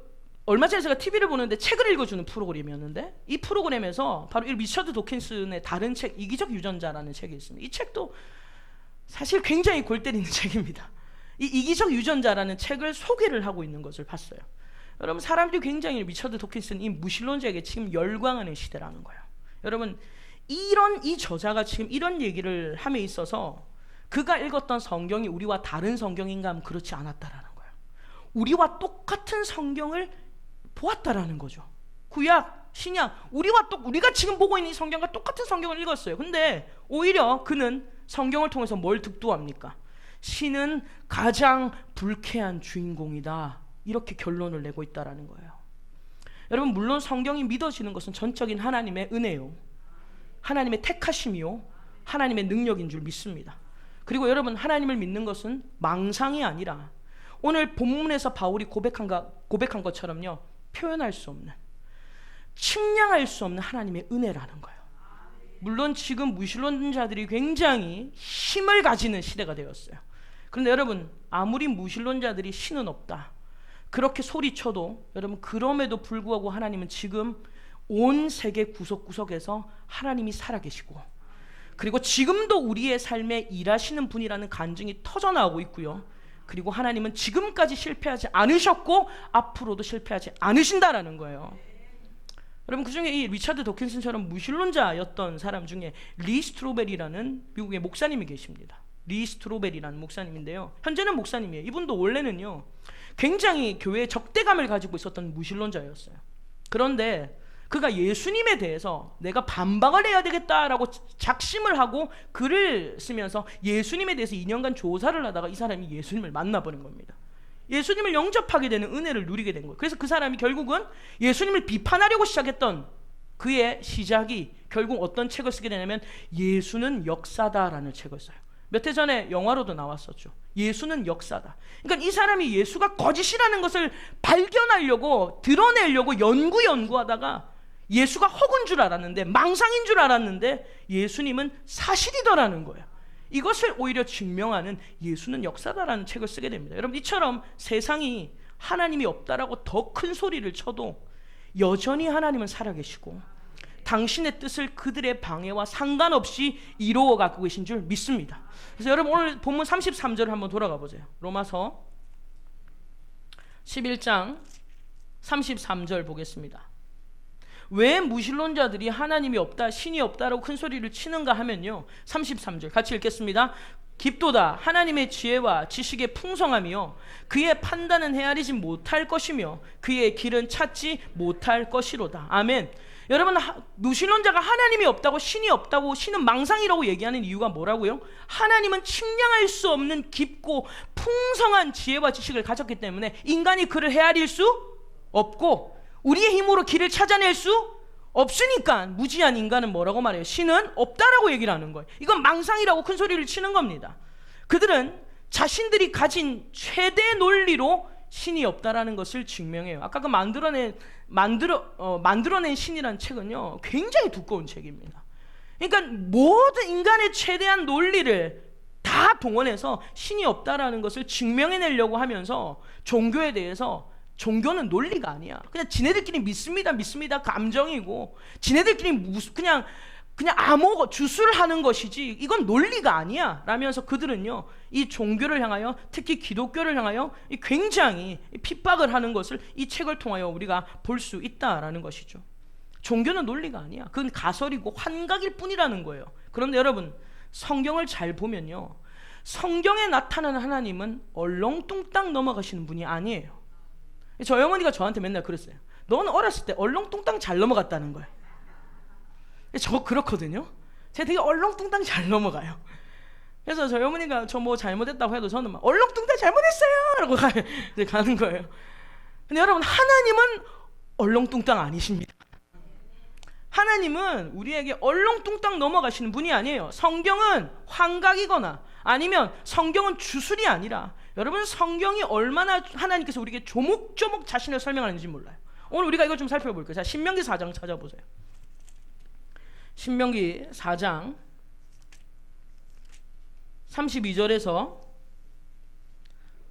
얼마 전에 제가 TV를 보는데 책을 읽어주는 프로그램이었는데, 이 프로그램에서 바로 이 리처드 도킨슨의 다른 책, 이기적 유전자라는 책이 있습니다. 이 책도 사실 굉장히 골 때리는 책입니다. 이 이기적 유전자라는 책을 소개를 하고 있는 것을 봤어요. 여러분, 사람들이 굉장히 리처드 도킨슨 이 무신론자에게 지금 열광하는 시대라는 거예요. 여러분, 이 저자가 지금 이런 얘기를 함에 있어서 그가 읽었던 성경이 우리와 다른 성경인가 하면 그렇지 않았다라는 거예요. 우리와 똑같은 성경을 보았다라는 거죠. 구약, 신약, 우리가 지금 보고 있는 이 성경과 똑같은 성경을 읽었어요. 근데 오히려 그는 성경을 통해서 뭘 득도합니까? 신은 가장 불쾌한 주인공이다, 이렇게 결론을 내고 있다라는 거예요. 여러분, 물론 성경이 믿어지는 것은 전적인 하나님의 은혜요, 하나님의 택하심이요, 하나님의 능력인 줄 믿습니다. 그리고 여러분, 하나님을 믿는 것은 망상이 아니라 오늘 본문에서 바울이 고백한 것처럼요, 표현할 수 없는, 측량할 수 없는 하나님의 은혜라는 거예요. 물론 지금 무신론자들이 굉장히 힘을 가지는 시대가 되었어요. 그런데 여러분, 아무리 무신론자들이 신은 없다 그렇게 소리쳐도 여러분, 그럼에도 불구하고 하나님은 지금 온 세계 구석구석에서 하나님이 살아계시고, 그리고 지금도 우리의 삶에 일하시는 분이라는 간증이 터져나오고 있고요. 그리고 하나님은 지금까지 실패하지 않으셨고 앞으로도 실패하지 않으신다라는 거예요. 여러분, 그중에 이 리처드 도킨슨처럼 무신론자였던 사람 중에 리 스트로벨이라는 미국의 목사님이 계십니다. 리 스트로벨이라는 목사님인데요, 현재는 목사님이에요. 이분도 원래는요 굉장히 교회에 적대감을 가지고 있었던 무신론자였어요. 그런데 그가 예수님에 대해서 내가 반박을 해야 되겠다라고 작심을 하고 글을 쓰면서 예수님에 대해서 2년간 조사를 하다가 이 사람이 예수님을 만나버린 겁니다. 예수님을 영접하게 되는 은혜를 누리게 된 거예요. 그래서 그 사람이 결국은 예수님을 비판하려고 시작했던 그의 시작이 결국 어떤 책을 쓰게 되냐면 예수는 역사다라는 책을 써요. 몇 해 전에 영화로도 나왔었죠. 예수는 역사다. 그러니까 이 사람이 예수가 거짓이라는 것을 발견하려고, 드러내려고 연구하다가 예수가 허구인 줄 알았는데, 망상인 줄 알았는데 예수님은 사실이더라는 거예요. 이것을 오히려 증명하는 예수는 역사다라는 책을 쓰게 됩니다. 여러분, 이처럼 세상이 하나님이 없다라고 더 큰 소리를 쳐도 여전히 하나님은 살아계시고 당신의 뜻을 그들의 방해와 상관없이 이루어 가고 계신 줄 믿습니다. 그래서 여러분, 오늘 본문 33절을 한번 돌아가 보세요. 로마서 11장 33절 보겠습니다. 왜 무신론자들이 하나님이 없다, 신이 없다라고 큰 소리를 치는가 하면요, 33절 같이 읽겠습니다. 깊도다 하나님의 지혜와 지식의 풍성함이요, 그의 판단은 헤아리지 못할 것이며 그의 길은 찾지 못할 것이로다. 아멘. 여러분, 무신론자가 하나님이 없다고, 신이 없다고, 신은 망상이라고 얘기하는 이유가 뭐라고요? 하나님은 측량할 수 없는 깊고 풍성한 지혜와 지식을 가졌기 때문에 인간이 그를 헤아릴 수 없고 우리의 힘으로 길을 찾아낼 수 없으니까 무지한 인간은 뭐라고 말해요? 신은 없다라고 얘기를 하는 거예요. 이건 망상이라고 큰 소리를 치는 겁니다. 그들은 자신들이 가진 최대 논리로 신이 없다라는 것을 증명해요. 아까 그 만들어낸 신이라는 책은요 굉장히 두꺼운 책입니다. 그러니까 모든 인간의 최대한 논리를 다 동원해서 신이 없다라는 것을 증명해내려고 하면서 종교에 대해서, 종교는 논리가 아니야, 그냥 지네들끼리 믿습니다 감정이고, 지네들끼리 그냥 암호 주술을 하는 것이지 이건 논리가 아니야 라면서 그들은요 이 종교를 향하여, 특히 기독교를 향하여 굉장히 핍박을 하는 것을 이 책을 통하여 우리가 볼 수 있다라는 것이죠. 종교는 논리가 아니야, 그건 가설이고 환각일 뿐이라는 거예요. 그런데 여러분, 성경을 잘 보면요, 성경에 나타나는 하나님은 얼렁뚱땅 넘어가시는 분이 아니에요. 저희 어머니가 저한테 맨날 그랬어요. 너는 어렸을 때 얼렁뚱땅 잘 넘어갔다는 거예요. 저 그렇거든요. 제가 되게 얼렁뚱땅 잘 넘어가요. 그래서 저희 어머니가 저 뭐 잘못했다고 해도 저는 막 얼렁뚱땅 잘못했어요 라고 가는 거예요. 근데 여러분, 하나님은 얼렁뚱땅 아니십니다. 하나님은 우리에게 얼렁뚱땅 넘어가시는 분이 아니에요. 성경은 환각이거나 아니면 성경은 주술이 아니라, 여러분, 성경이 얼마나 하나님께서 우리에게 조목조목 자신을 설명하는지 몰라요. 오늘 우리가 이걸 좀 살펴볼게요. 자, 신명기 4장 찾아보세요. 신명기 4장 32절에서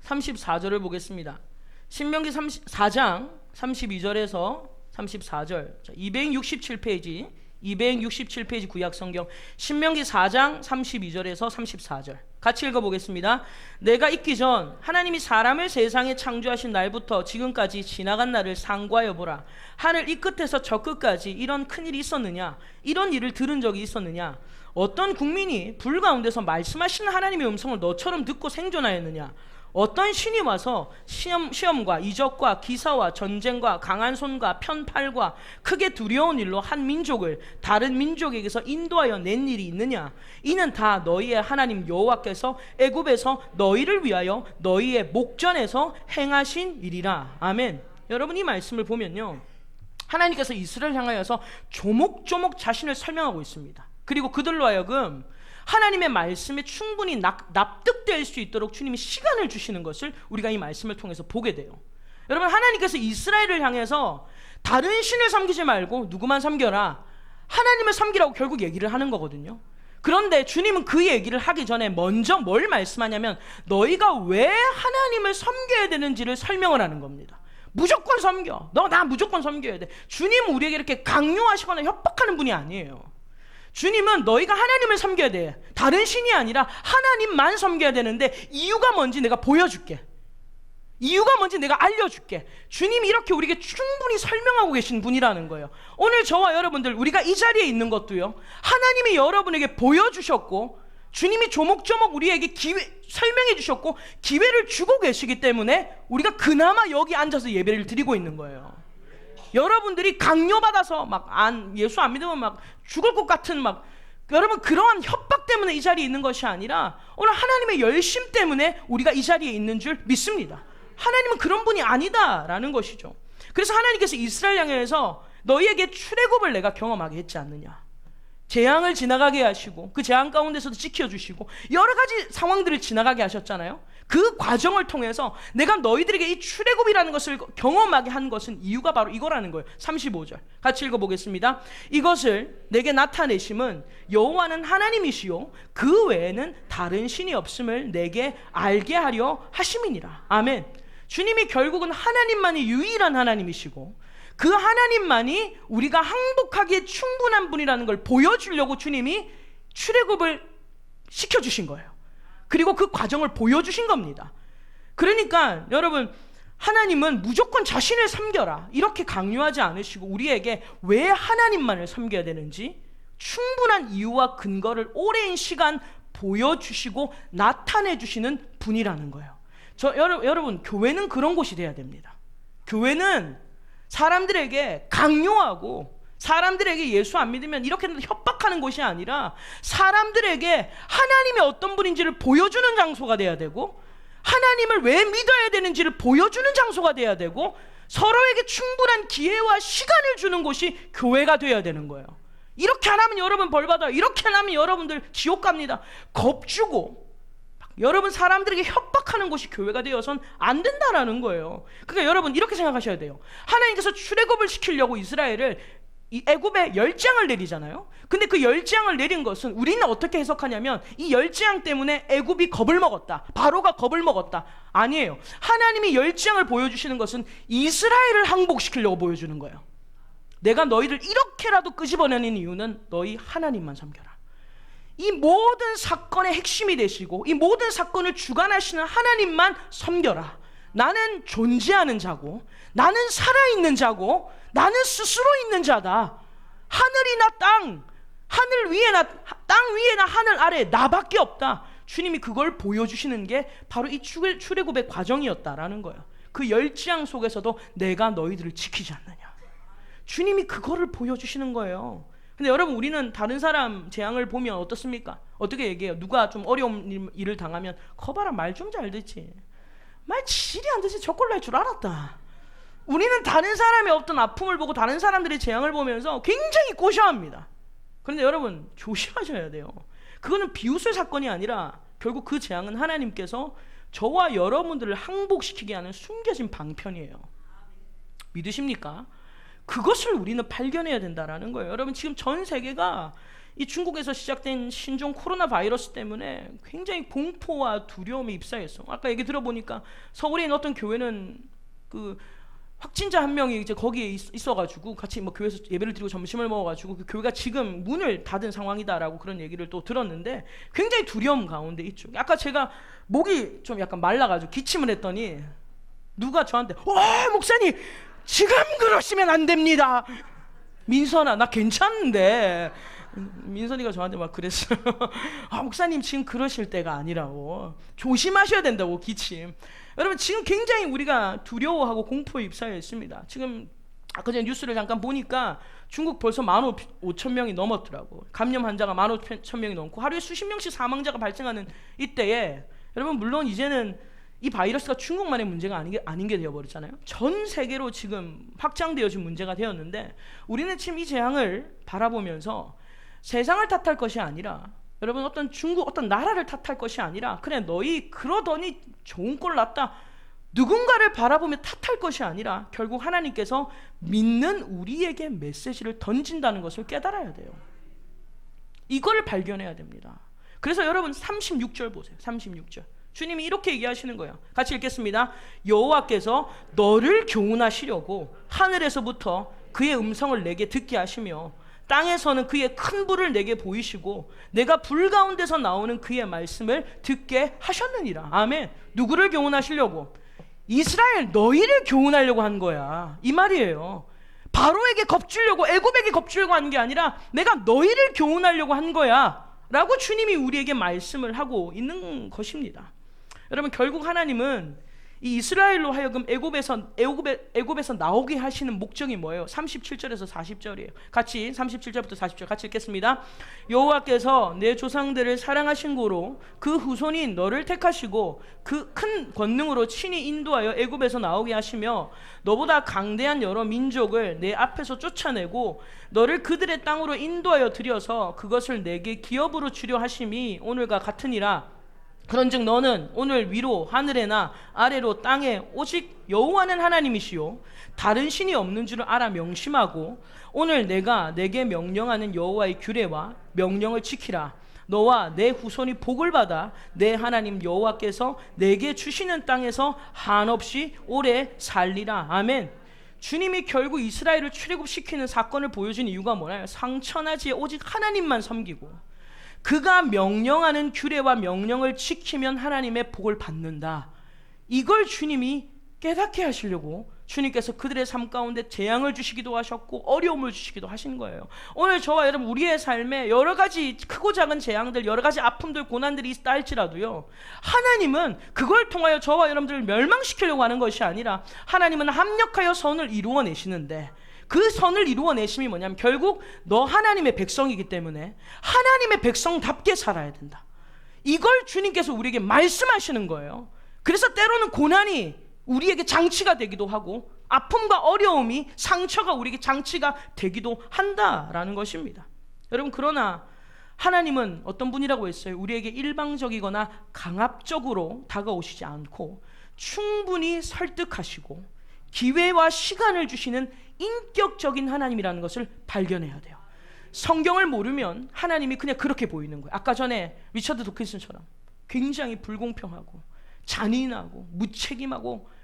34절을 보겠습니다. 신명기 4장 32절에서 34절, 267페이지 267페이지 구약성경 신명기 4장 32절에서 34절 같이 읽어보겠습니다. 내가 있기 전 하나님이 사람을 세상에 창조하신 날부터 지금까지 지나간 날을 상고하여 보라. 하늘 이 끝에서 저 끝까지 이런 큰일이 있었느냐? 이런 일을 들은 적이 있었느냐? 어떤 국민이 불 가운데서 말씀하시는 하나님의 음성을 너처럼 듣고 생존하였느냐? 어떤 신이 와서 시험과 이적과 기사와 전쟁과 강한 손과 편팔과 크게 두려운 일로 한 민족을 다른 민족에게서 인도하여 낸 일이 있느냐? 이는 다 너희의 하나님 여호와께서 애굽에서 너희를 위하여 너희의 목전에서 행하신 일이라. 아멘. 여러분, 이 말씀을 보면요, 하나님께서 이스라엘 향하여서 조목조목 자신을 설명하고 있습니다. 그리고 그들로 하여금 하나님의 말씀에 충분히 납득될 수 있도록 주님이 시간을 주시는 것을 우리가 이 말씀을 통해서 보게 돼요. 여러분, 하나님께서 이스라엘을 향해서 다른 신을 섬기지 말고 누구만 섬겨라, 하나님을 섬기라고 결국 얘기를 하는 거거든요. 그런데 주님은 그 얘기를 하기 전에 먼저 뭘 말씀하냐면 너희가 왜 하나님을 섬겨야 되는지를 설명을 하는 겁니다. 무조건 섬겨. 너 나 무조건 섬겨야 돼. 주님은 우리에게 이렇게 강요하시거나 협박하는 분이 아니에요. 주님은 너희가 하나님을 섬겨야 돼. 다른 신이 아니라 하나님만 섬겨야 되는데 이유가 뭔지 내가 보여줄게. 이유가 뭔지 내가 알려줄게. 주님이 이렇게 우리에게 충분히 설명하고 계신 분이라는 거예요. 오늘 저와 여러분들 우리가 이 자리에 있는 것도요, 하나님이 여러분에게 보여주셨고 주님이 조목조목 우리에게 설명해 주셨고 기회를 주고 계시기 때문에 우리가 그나마 여기 앉아서 예배를 드리고 있는 거예요. 여러분들이 강요받아서 예수 안 믿으면 막 죽을 것 같은 여러분 그러한 협박 때문에 이 자리에 있는 것이 아니라 오늘 하나님의 열심 때문에 우리가 이 자리에 있는 줄 믿습니다. 하나님은 그런 분이 아니다라는 것이죠. 그래서 하나님께서 이스라엘 향해서 너희에게 출애굽을 내가 경험하게 했지 않느냐. 재앙을 지나가게 하시고 그 재앙 가운데서도 지켜주시고 여러 가지 상황들을 지나가게 하셨잖아요. 그 과정을 통해서 내가 너희들에게 이 출애굽이라는 것을 경험하게 한 것은 이유가 바로 이거라는 거예요. 35절 같이 읽어보겠습니다. 이것을 내게 나타내심은 여호와는 하나님이시요 그 외에는 다른 신이 없음을 내게 알게 하려 하심이니라. 아멘. 주님이 결국은 하나님만이 유일한 하나님이시고 그 하나님만이 우리가 항복하기에 충분한 분이라는 걸 보여주려고 주님이 출애굽을 시켜주신 거예요. 그리고 그 과정을 보여주신 겁니다. 그러니까 여러분, 하나님은 무조건 자신을 섬겨라 이렇게 강요하지 않으시고 우리에게 왜 하나님만을 섬겨야 되는지 충분한 이유와 근거를 오랜 시간 보여주시고 나타내주시는 분이라는 거예요. 여러분, 교회는 그런 곳이 돼야 됩니다. 교회는 사람들에게 강요하고 사람들에게 예수 안 믿으면 이렇게 협박하는 곳이 아니라 사람들에게 하나님이 어떤 분인지를 보여주는 장소가 돼야 되고 하나님을 왜 믿어야 되는지를 보여주는 장소가 돼야 되고 서로에게 충분한 기회와 시간을 주는 곳이 교회가 돼야 되는 거예요. 이렇게 안 하면 여러분 벌 받아요. 이렇게 안 하면 여러분들 지옥 갑니다. 겁주고 여러분 사람들에게 협박하는 곳이 교회가 되어선 안 된다라는 거예요. 그러니까 여러분 이렇게 생각하셔야 돼요. 하나님께서 출애굽을 시키려고 이스라엘을 이 애굽에 열재앙을 내리잖아요. 근데 그 열재앙을 내린 것은 우리는 어떻게 해석하냐면 이 열재앙 때문에 애굽이 겁을 먹었다, 바로가 겁을 먹었다. 아니에요. 하나님이 열재앙을 보여주시는 것은 이스라엘을 항복시키려고 보여주는 거예요. 내가 너희를 이렇게라도 끄집어내는 이유는 너희 하나님만 섬겨라. 이 모든 사건의 핵심이 되시고 이 모든 사건을 주관하시는 하나님만 섬겨라. 나는 존재하는 자고 나는 살아있는 자고 나는 스스로 있는 자다. 하늘이나 하늘 위에나 땅 위에나 하늘 아래에 나밖에 없다. 주님이 그걸 보여주시는 게 바로 이 출애굽의 과정이었다라는 거예요. 그 열지향 속에서도 내가 너희들을 지키지 않느냐. 주님이 그거를 보여주시는 거예요. 근데 여러분, 우리는 다른 사람 재앙을 보면 어떻습니까? 어떻게 얘기해요? 누가 좀 어려운 일을 당하면 거봐라, 말 좀 잘 듣지. 말 질이 안 되지. 저꼴로 할 줄 알았다. 우리는 다른 사람의 어떤 아픔을 보고 다른 사람들의 재앙을 보면서 굉장히 고셔합니다. 그런데 여러분 조심하셔야 돼요. 그거는 비웃을 사건이 아니라 결국 그 재앙은 하나님께서 저와 여러분들을 항복시키게 하는 숨겨진 방편이에요. 믿으십니까? 그것을 우리는 발견해야 된다라는 거예요. 여러분, 지금 전 세계가 이 중국에서 시작된 신종 코로나 바이러스 때문에 굉장히 공포와 두려움이 ip사했어. 아까 얘기 들어보니까 서울에 있는 어떤 교회는 그 확진자 한 명이 이제 거기에 있어가지고 같이 뭐 교회에서 예배를 드리고 점심을 먹어가지고 그 교회가 지금 문을 닫은 상황이다라고 그런 얘기를 또 들었는데 굉장히 두려움 가운데 있죠. 아까 제가 목이 좀 약간 말라가지고 기침을 했더니 누가 저한테 목사님 지금 그러시면 안 됩니다. 민선아 나 괜찮은데. 민선이가 저한테 막 그랬어요. 목사님 지금 그러실 때가 아니라고, 조심하셔야 된다고, 기침. 여러분 지금 굉장히 우리가 두려워하고 공포에 휩싸여 있습니다. 지금 아까 전에 뉴스를 잠깐 보니까 중국 벌써 15,000명이 넘었더라고. 감염 환자가 15,000명이 넘고 하루에 수십 명씩 사망자가 발생하는 이때에 여러분 물론 이제는 이 바이러스가 중국만의 문제가 아닌 게 되어버렸잖아요. 전 세계로 지금 확장되어진 문제가 되었는데 우리는 지금 이 재앙을 바라보면서 세상을 탓할 것이 아니라, 여러분 어떤 중국 어떤 나라를 탓할 것이 아니라, 그래 너희 그러더니 좋은 꼴 났다, 누군가를 바라보며 탓할 것이 아니라 결국 하나님께서 믿는 우리에게 메시지를 던진다는 것을 깨달아야 돼요. 이걸 발견해야 됩니다. 그래서 여러분 36절 보세요. 36절 주님이 이렇게 얘기하시는 거예요. 같이 읽겠습니다. 여호와께서 너를 교훈하시려고 하늘에서부터 그의 음성을 내게 듣게 하시며 땅에서는 그의 큰 불을 내게 보이시고 내가 불 가운데서 나오는 그의 말씀을 듣게 하셨느니라. 아멘. 누구를 교훈하시려고? 이스라엘 너희를 교훈하려고 한 거야, 이 말이에요. 바로에게 겁주려고, 애굽에게 겁주려고 하는 게 아니라 내가 너희를 교훈하려고 한 거야 라고 주님이 우리에게 말씀을 하고 있는 것입니다. 여러분 결국 하나님은 이 이스라엘로 하여금 애굽에서 나오게 하시는 목적이 뭐예요? 37절에서 40절이에요. 같이 37절부터 40절 같이 읽겠습니다. 여호와께서 내 조상들을 사랑하신 고로 그 후손인 너를 택하시고 그 큰 권능으로 친히 인도하여 애굽에서 나오게 하시며 너보다 강대한 여러 민족을 내 앞에서 쫓아내고 너를 그들의 땅으로 인도하여 들여서 그것을 내게 기업으로 주려 하심이 오늘과 같으니라. 그런즉 너는 오늘 위로 하늘에나 아래로 땅에 오직 여호와는 하나님이시요 다른 신이 없는 줄을 알아 명심하고 오늘 내가 내게 명령하는 여호와의 규례와 명령을 지키라. 너와 내 후손이 복을 받아 내 하나님 여호와께서 내게 주시는 땅에서 한없이 오래 살리라. 아멘. 주님이 결국 이스라엘을 출애굽시키는 사건을 보여준 이유가 뭐냐요? 상천하지에 오직 하나님만 섬기고 그가 명령하는 규례와 명령을 지키면 하나님의 복을 받는다. 이걸 주님이 깨닫게 하시려고 주님께서 그들의 삶 가운데 재앙을 주시기도 하셨고 어려움을 주시기도 하신 거예요. 오늘 저와 여러분 우리의 삶에 여러 가지 크고 작은 재앙들, 여러 가지 아픔들, 고난들이 있다 할지라도요, 하나님은 그걸 통하여 저와 여러분들을 멸망시키려고 하는 것이 아니라 하나님은 합력하여 선을 이루어내시는데, 그 선을 이루어내심이 뭐냐면 결국 너 하나님의 백성이기 때문에 하나님의 백성답게 살아야 된다. 이걸 주님께서 우리에게 말씀하시는 거예요. 그래서 때로는 고난이 우리에게 장치가 되기도 하고 아픔과 어려움이, 상처가 우리에게 장치가 되기도 한다라는 것입니다. 여러분 그러나 하나님은 어떤 분이라고 했어요? 우리에게 일방적이거나 강압적으로 다가오시지 않고 충분히 설득하시고 기회와 시간을 주시는 인격적인 하나님이라는 것을 발견해야 돼요. 성경을 모르면 하나님이 그냥 그렇게 보이는 거예요. 아까 전에 리처드 도킨슨처럼 굉장히 불공평하고 잔인하고 무책임하고,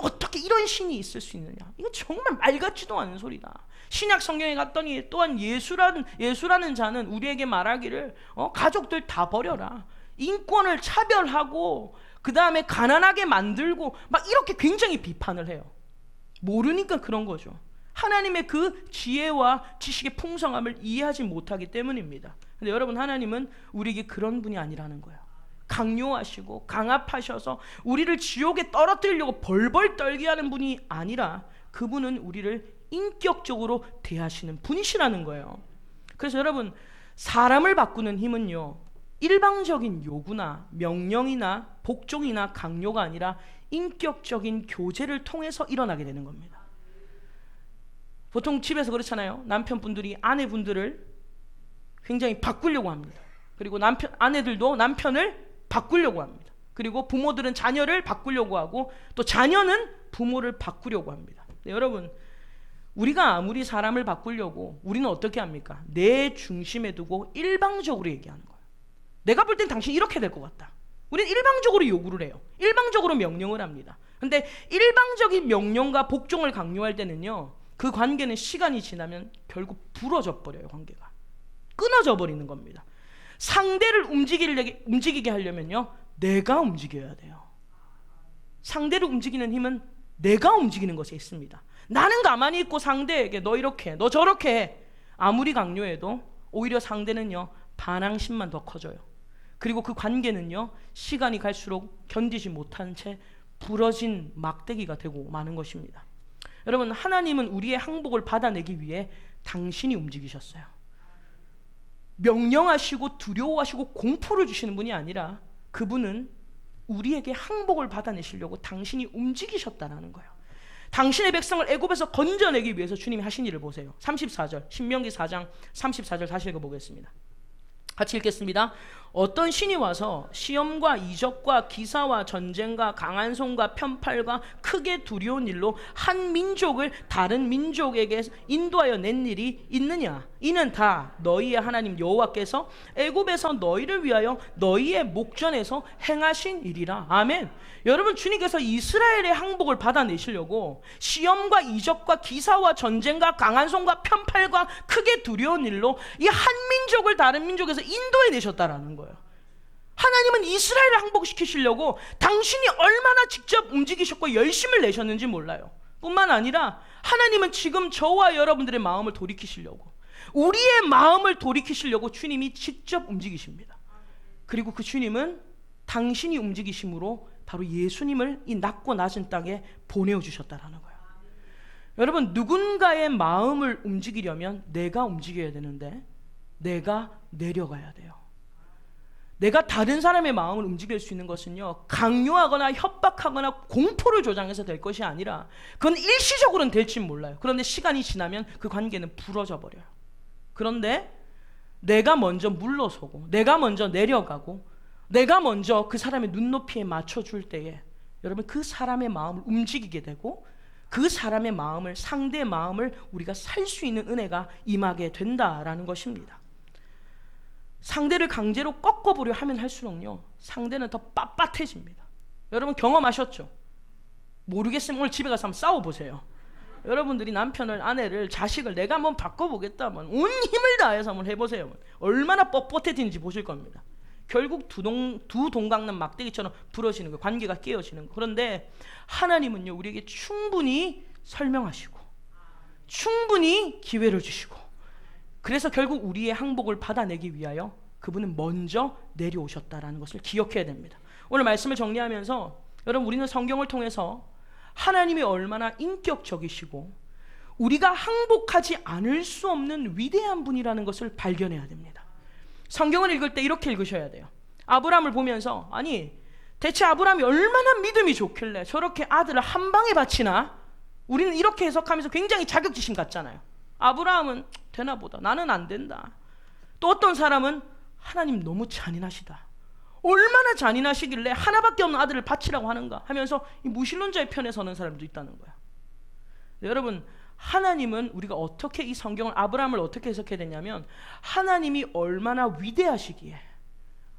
어떻게 이런 신이 있을 수 있느냐, 이거 정말 말 같지도 않은 소리다. 신약 성경에 갔더니 또한 예수라는 자는 우리에게 말하기를 가족들 다 버려라, 인권을 차별하고 그 다음에 가난하게 만들고 막 이렇게 굉장히 비판을 해요. 모르니까 그런 거죠. 하나님의 그 지혜와 지식의 풍성함을 이해하지 못하기 때문입니다. 근데 여러분 하나님은 우리에게 그런 분이 아니라는 거예요. 강요하시고 강압하셔서 우리를 지옥에 떨어뜨리려고 벌벌 떨게 하는 분이 아니라 그분은 우리를 인격적으로 대하시는 분이시라는 거예요. 그래서 여러분 사람을 바꾸는 힘은요, 일방적인 요구나 명령이나 복종이나 강요가 아니라 인격적인 교제를 통해서 일어나게 되는 겁니다. 보통 집에서 그렇잖아요. 남편분들이 아내분들을 굉장히 바꾸려고 합니다. 그리고 아내들도 남편을 바꾸려고 합니다. 그리고 부모들은 자녀를 바꾸려고 하고 또 자녀는 부모를 바꾸려고 합니다. 네, 여러분 우리가 아무리 사람을 바꾸려고 우리는 어떻게 합니까? 내 중심에 두고 일방적으로 얘기하는 거예요. 내가 볼 땐 당신 이렇게 될 것 같다. 우리는 일방적으로 요구를 해요. 일방적으로 명령을 합니다. 근데 일방적인 명령과 복종을 강요할 때는요, 그 관계는 시간이 지나면 결국 부러져 버려요. 관계가 끊어져 버리는 겁니다. 상대를 움직이게 하려면요, 내가 움직여야 돼요. 상대를 움직이는 힘은 내가 움직이는 것에 있습니다. 나는 가만히 있고 상대에게 너 이렇게 해, 너 저렇게 해, 아무리 강요해도 오히려 상대는요, 반항심만 더 커져요. 그리고 그 관계는요, 시간이 갈수록 견디지 못한 채 부러진 막대기가 되고 마는 것입니다. 여러분, 하나님은 우리의 항복을 받아내기 위해 당신이 움직이셨어요. 명령하시고 두려워하시고 공포를 주시는 분이 아니라 그분은 우리에게 항복을 받아내시려고 당신이 움직이셨다라는 거예요. 당신의 백성을 애굽에서 건져내기 위해서 주님이 하신 일을 보세요. 34절, 신명기 4장 34절 다시 읽어보겠습니다. 같이 읽겠습니다. 어떤 신이 와서 시험과 이적과 기사와 전쟁과 강한 손과 편팔과 크게 두려운 일로 한 민족을 다른 민족에게 인도하여 낸 일이 있느냐? 이는 다 너희의 하나님 여호와께서 애굽에서 너희를 위하여 너희의 목전에서 행하신 일이라. 아멘. 여러분, 주님께서 이스라엘의 항복을 받아내시려고 시험과 이적과 기사와 전쟁과 강한 손과 편팔과 크게 두려운 일로 이 한 민족을 다른 민족에서 인도해 내셨다라는 거예요. 하나님은 이스라엘을 항복시키시려고 당신이 얼마나 직접 움직이셨고 열심을 내셨는지 몰라요. 뿐만 아니라 하나님은 지금 저와 여러분들의 마음을 돌이키시려고, 우리의 마음을 돌이키시려고 주님이 직접 움직이십니다. 그리고 그 주님은 당신이 움직이심으로 바로 예수님을 이 낮고 낮은 땅에 보내주셨다라는 거예요. 여러분, 누군가의 마음을 움직이려면 내가 움직여야 되는데 내가 내려가야 돼요. 내가 다른 사람의 마음을 움직일 수 있는 것은요, 강요하거나 협박하거나 공포를 조장해서 될 것이 아니라, 그건 일시적으로는 될지 몰라요. 그런데 시간이 지나면 그 관계는 부러져 버려요. 그런데 내가 먼저 물러서고 내가 먼저 내려가고 내가 먼저 그 사람의 눈높이에 맞춰줄 때에 여러분, 그 사람의 마음을 움직이게 되고 그 사람의 마음을, 상대의 마음을 우리가 살 수 있는 은혜가 임하게 된다라는 것입니다. 상대를 강제로 꺾어보려 하면 할수록요, 상대는 더 빳빳해집니다. 여러분 경험하셨죠? 모르겠으면 오늘 집에 가서 한번 싸워보세요. 여러분들이 남편을, 아내를, 자식을 내가 한번 바꿔보겠다, 온 힘을 다해서 한번 해보세요. 얼마나 뻣뻣해지는지 보실 겁니다. 결국 두 동강남 막대기처럼 부러지는 거예요. 관계가 깨어지는 거예요. 그런데 하나님은요, 우리에게 충분히 설명하시고 충분히 기회를 주시고, 그래서 결국 우리의 항복을 받아내기 위하여 그분은 먼저 내려오셨다라는 것을 기억해야 됩니다. 오늘 말씀을 정리하면서 여러분, 우리는 성경을 통해서 하나님이 얼마나 인격적이시고 우리가 항복하지 않을 수 없는 위대한 분이라는 것을 발견해야 됩니다. 성경을 읽을 때 이렇게 읽으셔야 돼요. 아브라함을 보면서, 아니 대체 아브라함이 얼마나 믿음이 좋길래 저렇게 아들을 한 방에 바치나? 우리는 이렇게 해석하면서 굉장히 자격지심 같잖아요. 아브라함은 되나 보다, 나는 안 된다. 또 어떤 사람은 하나님 너무 잔인하시다, 얼마나 잔인하시길래 하나밖에 없는 아들을 바치라고 하는가 하면서 이 무신론자의 편에 서는 사람도 있다는 거야. 여러분, 하나님은 우리가 어떻게 이 성경을, 아브라함을 어떻게 해석해야 되냐면, 하나님이 얼마나 위대하시기에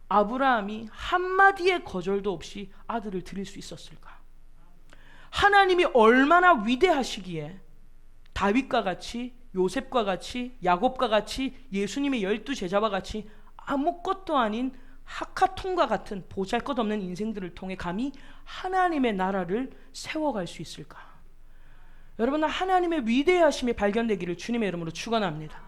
아브라함이 한마디의 거절도 없이 아들을 드릴 수 있었을까? 하나님이 얼마나 위대하시기에 다윗과 같이, 요셉과 같이, 야곱과 같이, 예수님의 12제자와 같이 아무것도 아닌 하카톤과 같은 보잘것없는 인생들을 통해 감히 하나님의 나라를 세워갈 수 있을까? 여러분, 하나님의 위대하심이 발견되기를 주님의 이름으로 축원합니다.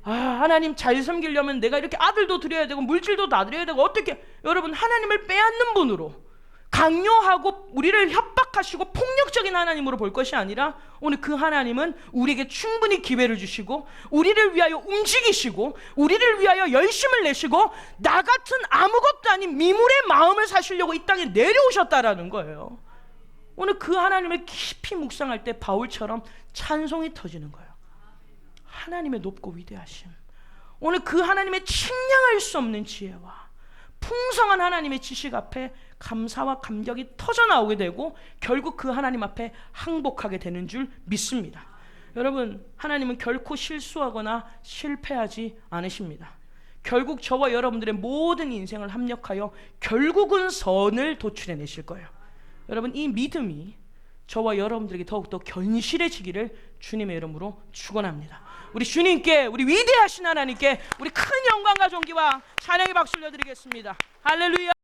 하나님 잘 섬기려면 내가 이렇게 아들도 드려야 되고 물질도 다 드려야 되고, 어떻게, 여러분, 하나님을 빼앗는 분으로, 강요하고 우리를 협박하시고 폭력적인 하나님으로 볼 것이 아니라, 오늘 그 하나님은 우리에게 충분히 기회를 주시고 우리를 위하여 움직이시고 우리를 위하여 열심을 내시고 나 같은 아무것도 아닌 미물의 마음을 사시려고 이 땅에 내려오셨다라는 거예요. 오늘 그 하나님을 깊이 묵상할 때 바울처럼 찬송이 터지는 거예요. 하나님의 높고 위대하심, 오늘 그 하나님의 측량할 수 없는 지혜와 풍성한 하나님의 지식 앞에 감사와 감격이 터져나오게 되고 결국 그 하나님 앞에 항복하게 되는 줄 믿습니다. 여러분, 하나님은 결코 실수하거나 실패하지 않으십니다. 결국 저와 여러분들의 모든 인생을 합력하여 결국은 선을 도출해 내실 거예요. 여러분, 이 믿음이 저와 여러분들에게 더욱더 견실해지기를 주님의 이름으로 축원합니다. 우리 주님께, 우리 위대하신 하나님께 우리 큰 영광과 존귀와 찬양의 박수를 드리겠습니다. 할렐루야.